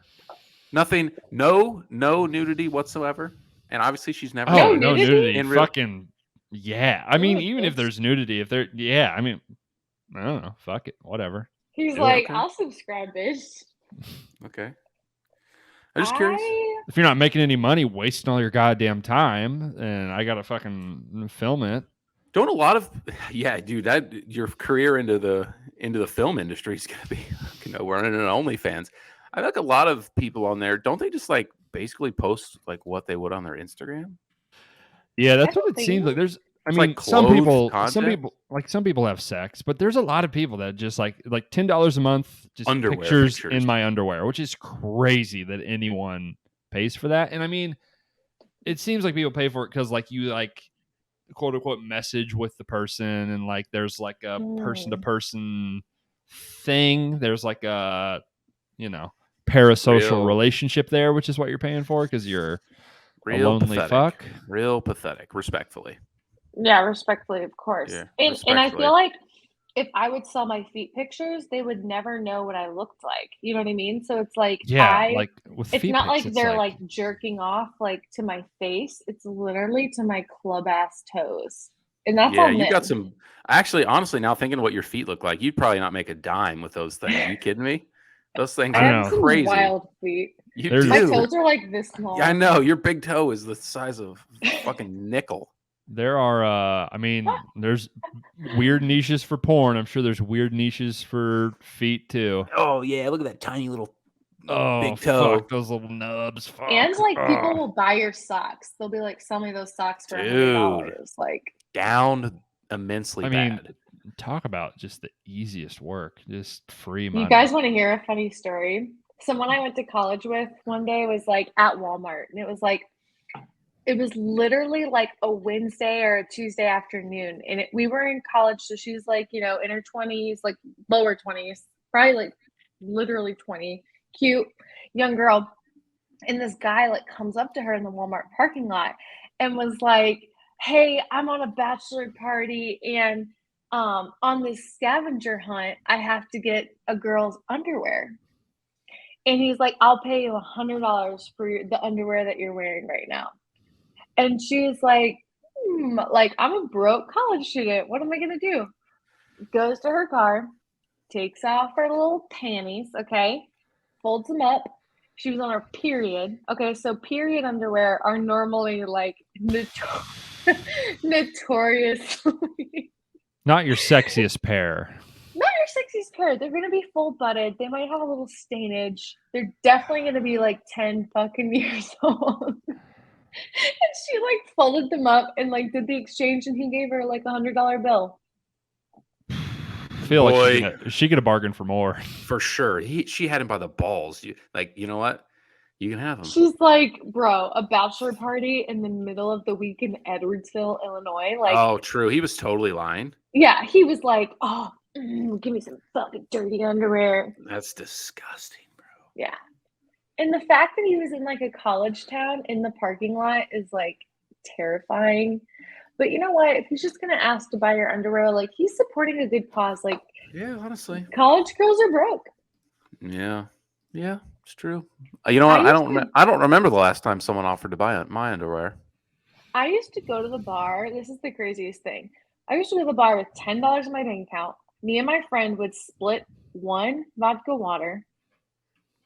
Nothing, no nudity whatsoever. And obviously she's never. No no nudity? nudity. In real- Fucking yeah. I mean, Oh, even if bitch. there's nudity, if there, yeah. I mean, I don't know. Fuck it. Whatever. He's Yeah, like, okay. I'll subscribe, bitch. Okay. I'm just curious. If you're not making any money, wasting all your goddamn time, and I gotta fucking film it. Don't a lot of dude, that your career into the film industry is gonna be we're in an OnlyFans. I feel like a lot of people on there, don't they just like basically post like what they would on their Instagram? Yeah, that's I what it don't seems think- like. There's, I It's mean, like some clothed people, some people have sex, but there's a lot of people that just like $10 a month, just Underwear pictures pictures. in my underwear, which is crazy that anyone pays for that. And I mean, it seems like people pay for it because like you like quote unquote message with the person, and like there's like a person to person thing. There's like a parasocial Real- relationship there, which is what you're paying for because you're a Real lonely pathetic. fuck. Real pathetic, respectfully. Yeah, respectfully, of course. Yeah, and I respectfully. feel like if I would sell my feet pictures, they would never know what I looked like. You know what I mean? So it's like Like with it's feet not pics, like it's they're like jerking off like to my face. It's literally to my club ass toes. And that's Yeah, all you men. got some. Actually, honestly, now thinking what your feet look like, you'd probably not make a dime with those things. Are you kidding me? Those things I I have are some crazy. wild feet. You There's- My do. toes are like this small. Yeah, I know. Your big toe is the size of fucking nickel. There are, I mean, there's weird niches for porn. I'm sure there's weird niches for feet too. Oh yeah, look at that tiny little Oh, big toe. fuck those little nubs. Fuck. And like people Ugh. will buy your socks. They'll be like, sell me those socks for Dude. $100. Like Down immensely I mean, bad. talk about just the easiest work, just free money. you guys want to hear a funny story? Someone I went to college with one day was like at Walmart, and it was literally like a Wednesday or a Tuesday afternoon, and we were in college, so she was like, in her 20s, like lower 20s, probably like literally 20, cute young girl, and this guy like comes up to her in the Walmart parking lot and was like, hey, I'm on a bachelor party, and on this scavenger hunt, I have to get a girl's underwear. And he's like, I'll pay you $100 for the underwear that you're wearing right now. And she was like, like, I'm a broke college student. What am I going to do? Goes to her car, takes off her little panties, okay? folds them up. She was on her period. Okay, so period underwear are normally like notoriously not your sexiest pair. Not your sexiest pair. They're gonna be full butted. They might have a little stainage. They're definitely gonna be like 10 fucking years old. And she like folded them up and like did the exchange, and he gave her like $100 bill. I feel like she could have bargained for more. For sure. She had him by the balls. You know what? You can have him. She's like, bro, a bachelor party in the middle of the week in Edwardsville, Illinois. Like, oh, true. He was totally lying. Yeah, he was like, oh, give me some fucking dirty underwear. That's disgusting, bro. Yeah. And the fact that he was in like a college town in the parking lot is like terrifying. But you know what? If he's just gonna ask to buy your underwear, like he's supporting a good cause. Like, yeah, honestly, college girls are broke. Yeah, it's true. You know what? I don't remember the last time someone offered to buy my underwear. I used to go to the bar. This is the craziest thing. I used to go to the bar with $10 in my bank account. Me and my friend would split one vodka water,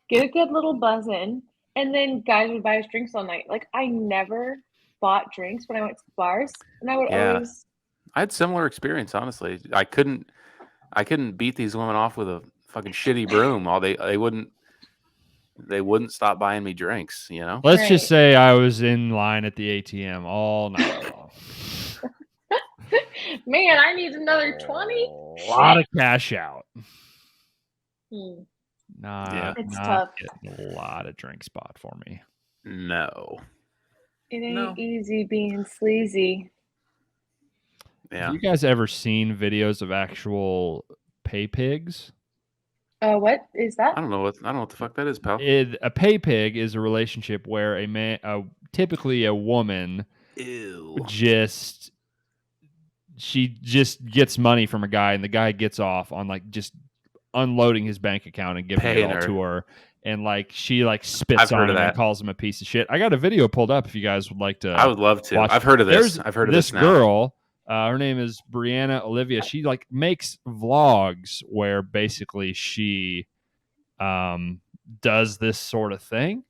get a good little buzz in, and then guys would buy us drinks all night. Like, I never bought drinks when I went to bars, and I would always. I had similar experience, honestly. I couldn't beat these women off with a fucking shitty broom. They wouldn't stop buying me drinks, you know? Let's just say I was in line at the ATM all night long. Man, I need another 20. A lot of cash out. It's tough. A lot of drink spot for me. No. It ain't easy being sleazy. Yeah. Have you guys ever seen videos of actual pay pigs? What is that? I don't know what the fuck that is, pal. A pay pig is a relationship where a man, typically a woman, she just gets money from a guy, and the guy gets off on like just unloading his bank account and giving it all to her, and like she like spits on him and calls him a piece of shit. I got a video pulled up if you guys would like to. I would love to. Watch. I've heard of this. I've heard of this now. Girl. Her name is Brianna Olivia. She like makes vlogs where basically she does this sort of thing.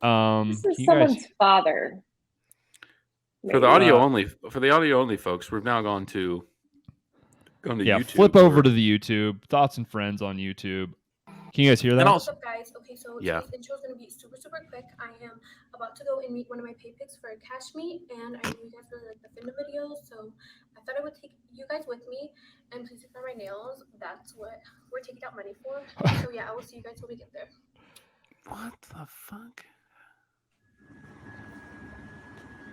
This is someone's father. Maybe. For the audio only folks, we've now gone to YouTube. Flip over to the YouTube. Thoughts and Friends on YouTube. Can you guys hear that? What's up, guys? Okay, so today's intro is going to be super, super quick. I am about to go and meet one of my pay pigs for a cash meet, and I know you guys really like the Finna videos, so I thought I would take you guys with me, and please ignore my nails. That's what we're taking out money for. So yeah, I will see you guys when we get there. What the fuck?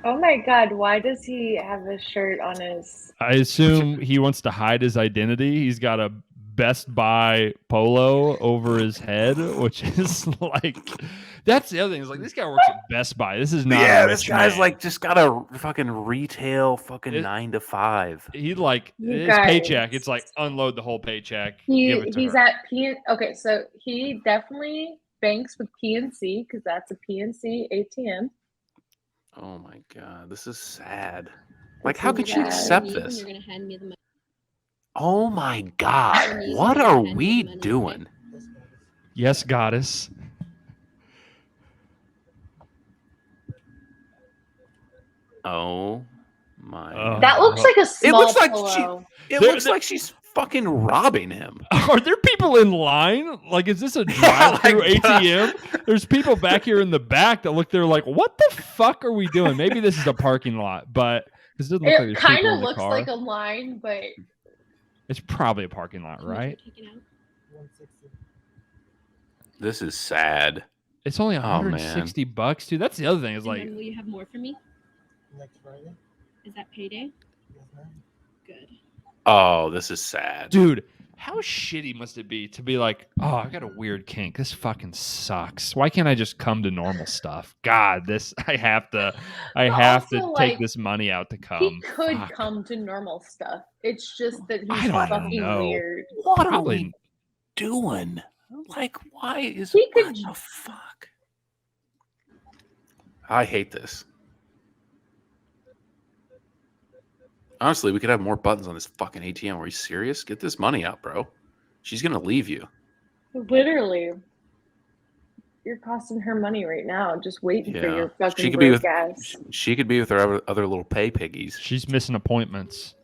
Oh my god, why does he have a shirt on his... I assume he wants to hide his identity. He's got a Best Buy polo over his head, which is like... That's the other thing. Is like, this guy works at Best Buy. This is not a rich this guy's man. like just got a fucking retail 9 to 5. He like his paycheck. It's like unload the whole paycheck. He's at Okay, so he definitely banks with PNC because that's a PNC ATM. Oh my god, this is sad. Like, how could she accept this? You're gonna hand me the money. Oh my god, what are we doing? Yes, goddess. Oh my! That looks like a small. It looks like she's fucking robbing him. Are there people in line? Like, is this a drive-through ATM? There's people back here in the back that look. They're like, "What the fuck are we doing?" Maybe this is a parking lot, but this doesn't look like it kind of looks like a line, but it's probably a parking lot, right? This is sad. It's only $160, dude. That's the other thing. Is like, will you have more for me? Next Friday. Is that payday? Yes, ma'am. Good. Oh, this is sad. Dude, how shitty must it be to be like, oh, I got a weird kink. This fucking sucks. Why can't I just come to normal stuff? God, I have to take this money out to come. He could come to normal stuff. It's just that he's fucking weird. What are we doing? Like, why is what the fuck? I hate this. Honestly, we could have more buttons on this fucking ATM. Are you serious? Get this money out, bro. She's gonna leave you. Literally. you're costing her money right now, just waiting for Yeah. your fucking She could be broke with ass. she could be with her other little pay piggies. She's missing appointments.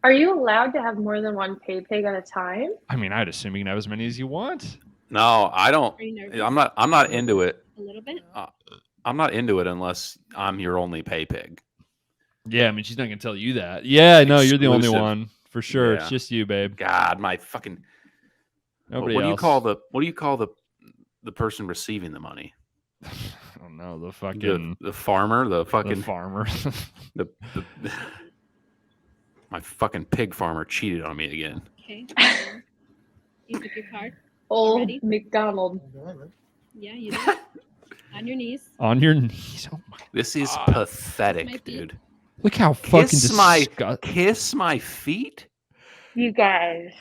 Are you allowed to have more than one pay pig at a time? I mean, I'd assume you can have as many as you want. No, I don't. Are you nervous? I'm not into it. A little bit. I'm not into it unless I'm your only pay pig. Yeah, I mean, she's not gonna tell you that. Yeah, no, you're the only Exclusive. one for sure. Yeah. It's just you, babe. God, my fucking. Nobody what else. do you call the person receiving the money? I don't know, the fucking The farmer, the fucking the farmer. the my fucking pig farmer cheated on me again. Okay. You took your card. Old Ready? McDonald. Yeah, you did. On your knees. On your knees. Oh my! This is God. My pathetic, feet. dude. Look how fucking Kiss my feet. You guys.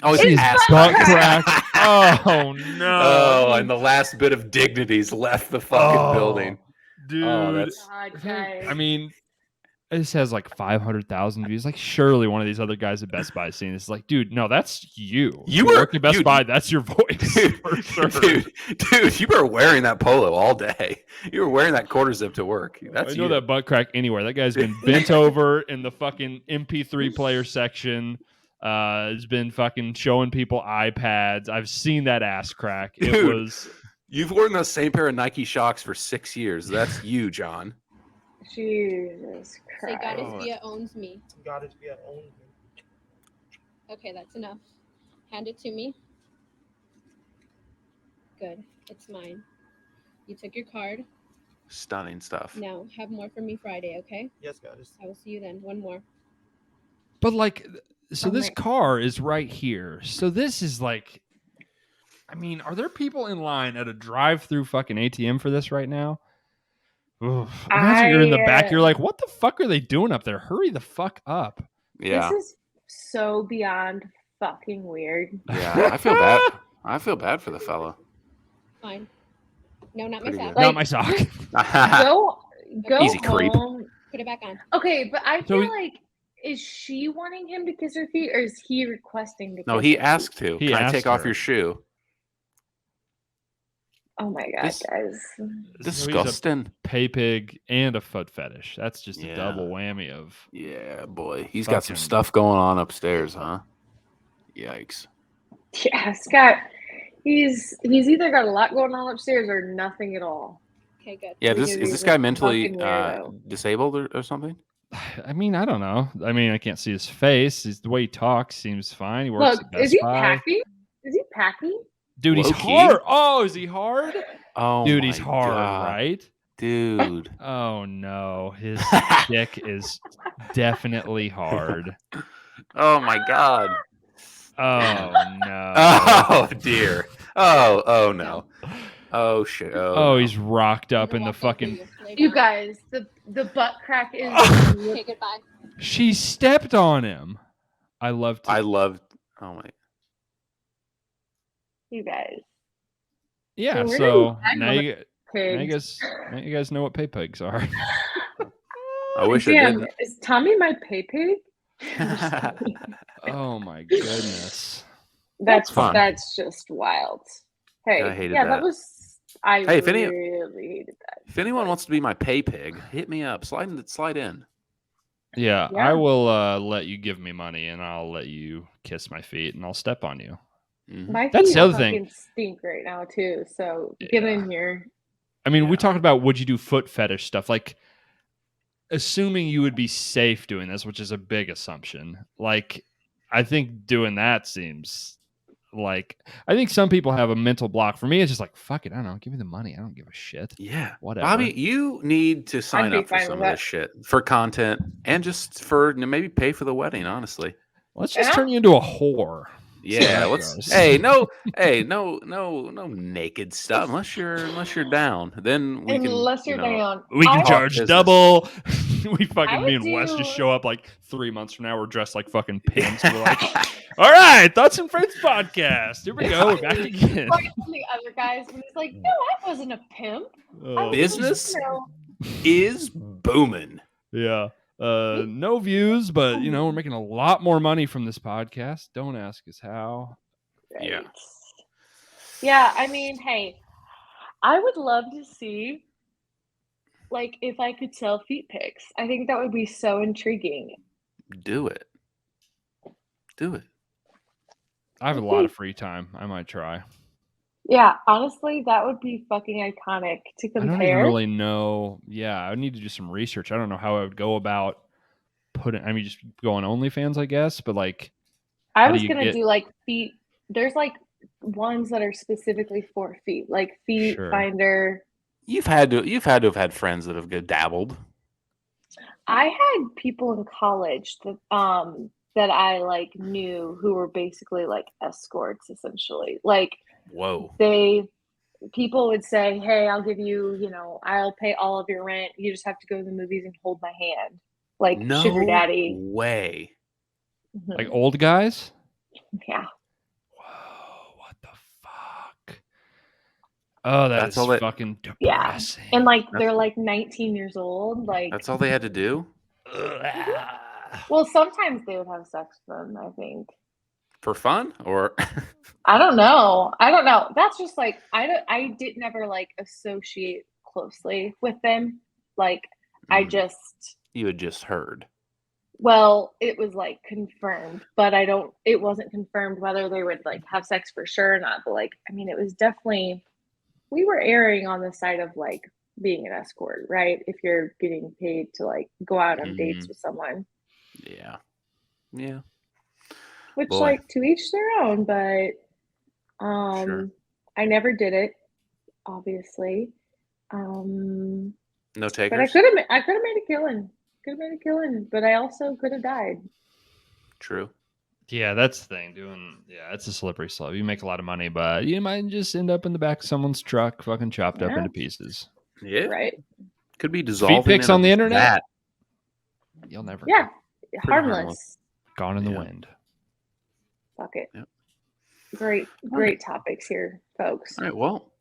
Oh, It's his butt butt crack. crack. Oh no! Oh, and the last bit of dignity's left the fucking Oh, building. dude. Oh, that's God, guys. I mean, this has like 500,000 views. Like, surely one of these other guys at Best Buy is seeing this. Is like, dude, no, that's you. You If were- work at Best dude, Buy. That's your voice dude, for sure. dude, you were wearing that polo all day. You were wearing that quarter zip to work. That's I know you. that butt crack anywhere. That guy's been bent over in the fucking MP3 player section. Has been fucking showing people iPads. I've seen that ass crack. It Dude. was. You've worn those same pair of Nike Shocks for 6 years. That's you, John. Jesus Say Christ. Goddess Via owns me. God is via only. Okay, that's enough. Hand it to me. Good. It's mine. You took your card. Stunning stuff. Now have more for me Friday, okay? Yes, Goddess. I will see you then. One more. But like, so Oh this my- car is right here. So this is like, I mean, are there people in line at a drive-through fucking ATM for this right now? Oof. Imagine you're in the back. You're like, what the fuck are they doing up there? Hurry the fuck up. Yeah. This is so beyond fucking weird. Yeah. I feel bad. I feel bad for the fella. Fine. No, not my Pretty sock. good. Not my sock. Go Easy creep. home. Put it back on. Okay, but I So feel we- like, is she wanting him to kiss her feet, or is he requesting to No, kiss he her asked feet? to. He Can I asked take off her. your shoe? Oh my god, This- guys. So he's a Disgusting. pay pig and a foot fetish. That's just a Yeah. double whammy of. Yeah, boy. He's got some Fucking- stuff going on upstairs, huh? Yikes. Yeah, Scott. He's either got a lot going on upstairs or nothing at all. Okay, good. Yeah, Because is he's this a guy mentally fucking weirdo. disabled or something? I mean, I don't know. I mean, I can't see his face. The way he talks seems fine. He works Look, at Best is he Buy. packing? Is he packing? Dude, he's Low-key. hard. Oh, is he hard? Oh, Dude, he's my hard, God. right? Dude. Oh no, his dick is definitely hard. Oh my God. Oh no. Oh dear. Oh no. Oh shit. Oh, Oh, no. he's rocked up I'm in gonna the walk over fucking. you. Lay You down. guys, the butt crack is. Okay, goodbye. She stepped on him. I love to. I loved. Oh my. You guys. Yeah. where So do I now know you, now you Pigs. guys know what pay pigs are. I wish I Damn, didn't. is Tommy my pay pig? Oh my goodness. That's fun. that's just wild. Hey, I hated yeah, that. that was. I Hey, if any- really hated that. If anyone wants to be my pay pig, hit me up. Slide in. Yeah, Yeah. I will let you give me money, and I'll let you kiss my feet, and I'll step on you. Mhm. My That's feet the other thing. fucking stink right now too. So get Yeah. in here. I mean, we Yeah. talked about would you do foot fetish stuff, like assuming you would be safe doing this, which is a big assumption. Like, I think doing that seems like I think some people have a mental block. For me, it's just like fuck it. I don't know. Give me the money. I don't give a shit. Yeah. Whatever. Bobby, you need to sign be up for fine some with of this shit for content and just for maybe pay for the wedding, honestly. Let's just Yeah. turn you into a whore. Yeah, that let's. goes. No naked stuff unless you're down. Then we Unless can. you're down. We can I- charge business. double. We I fucking me would and Wes just do- show up like 3 months from now. We're dressed like fucking pimps. We're like, all right, Thoughts and Friends podcast. Here we go. We're back again. Like the other guys when he's like, no, I wasn't a pimp. I Oh, was Business? just, you know, is booming. yeah. No views, but you know we're making a lot more money from this podcast. Don't ask us how. Yeah. right. Yeah, I mean, hey, I would love to see, like, if I could sell feet pics. I think that would be so intriguing. Do it. Do it. I have a lot of free time. I might try. Yeah, honestly, that would be fucking iconic to I don't even compare. really know. Yeah, I would need to do some research. I don't know how I would go about just go on OnlyFans, I guess. But like, I how do was you gonna get? do like feet. There's like ones that are specifically for feet, like Feet Sure. Finder. You've had to have had friends that have dabbled. I had people in college that I like knew who were basically like escorts essentially. Like Whoa. people would say, "Hey, I'll give you, I'll pay all of your rent. You just have to go to the movies and hold my hand." Like sugar No daddy. way. Mhm. Like old guys? Yeah. Whoa! What the fuck? Oh, That's that's all that- fucking Yeah. depressing. And like That's- they're like 19 years old. Like That's all they had to do well, sometimes they would have sex with them, I think. for fun, or I don't know. That's just like I did never like associate closely with them. Like I just you had just heard. well, it was like confirmed, but it wasn't confirmed whether they would like have sex for sure or not. But like, I mean, it was definitely we were erring on the side of like being an escort, right? If you're getting paid to like go out on dates with someone. Yeah. Yeah. Which Boy. like to each their own, but Sure. I never did it, obviously. No takers. But I could have made a killing. Could have made a killing, but I also could have died. True. Yeah, that's the thing. It's a slippery slope. You make a lot of money, but you might just end up in the back of someone's truck, fucking chopped up into pieces. Yeah. Right. Could be dissolving. Feet pics on the internet. That. You'll never. Yeah. know. Harmless. Gone in the Yeah. wind. Fuck it. Yep. Great topics here, folks. All right. Well,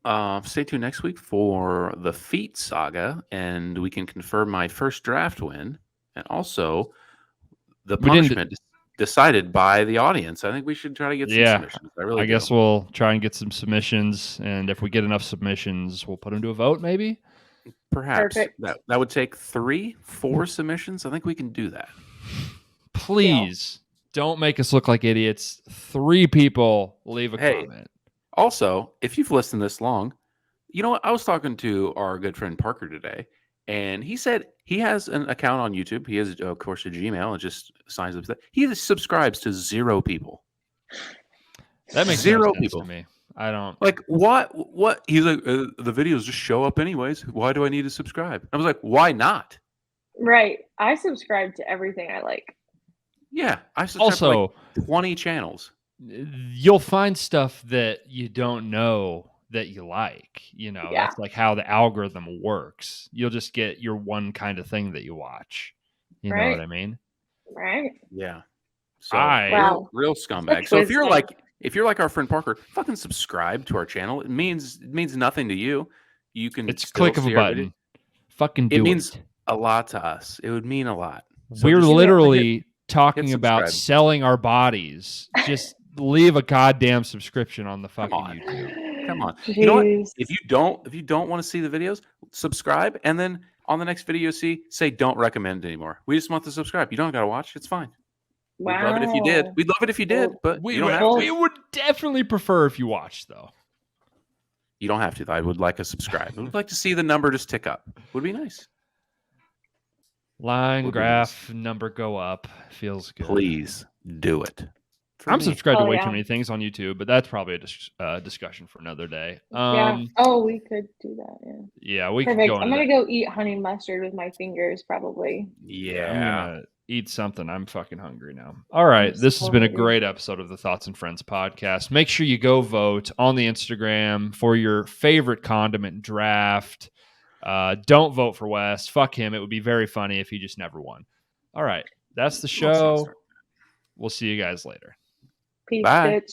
stay tuned next week for the feet saga, and we can confirm my first draft win, and also the punishment decided by the audience. I think we should try to get some submissions. I guess we'll try and get some submissions, and if we get enough submissions, we'll put them to a vote. Maybe. Perhaps Perfect. that would take 3-4 submissions. I think we can do that. Please don't make us look like idiots. 3 people leave a comment. Also, if you've listened this long, you know what? I was talking to our good friend Parker today, and he said he has an account on YouTube. He has, of course, a Gmail and just signs up. He subscribes to 0 people. That makes 0 no sense people to me. I don't like what. He's like, the videos just show up anyways. Why do I need to subscribe? I was like, why not? Right. I subscribe to everything I like. Yeah, I subscribe to like 20 channels. You'll find stuff that you don't know that you like. That's like how the algorithm works. You'll just get your one kind of thing that you watch. You know what I mean? Right. Yeah. So real scumbag. So if you're like our friend Parker, fucking subscribe to our channel. It means nothing to you. You can click of a button. Fucking do it. It means a lot to us. It would mean a lot. So we're literally talking about selling our bodies. Just leave a goddamn subscription on the fucking YouTube. Come on. Jeez. You know what? If you don't want to see the videos, subscribe, and then on the next video say don't recommend anymore. We just want to subscribe. You don't gotta watch. It's fine. Wow. We'd love it if you did. We'd love it if you did, but you don't have to. We would definitely prefer if you watched, though. You don't have to. I would like a subscribe. I would like to see the number just tick up. Would be nice. Line, graph, number go up. Feels good. Please do it. I'm subscribed to way too many things on YouTube, but that's probably a discussion for another day. We could do that. Yeah. Yeah, we Perfect. could go. I'm gonna go eat honey mustard with my fingers, probably. Yeah. I'm gonna eat something. I'm fucking hungry now. All right, this has been a great episode of the Thoughts and Friends podcast. Make sure you go vote on the Instagram for your favorite condiment draft. Don't vote for Wes. Fuck him. It would be very funny if he just never won. All right, that's the show. We'll see you guys later. Peace, Bye. bitch.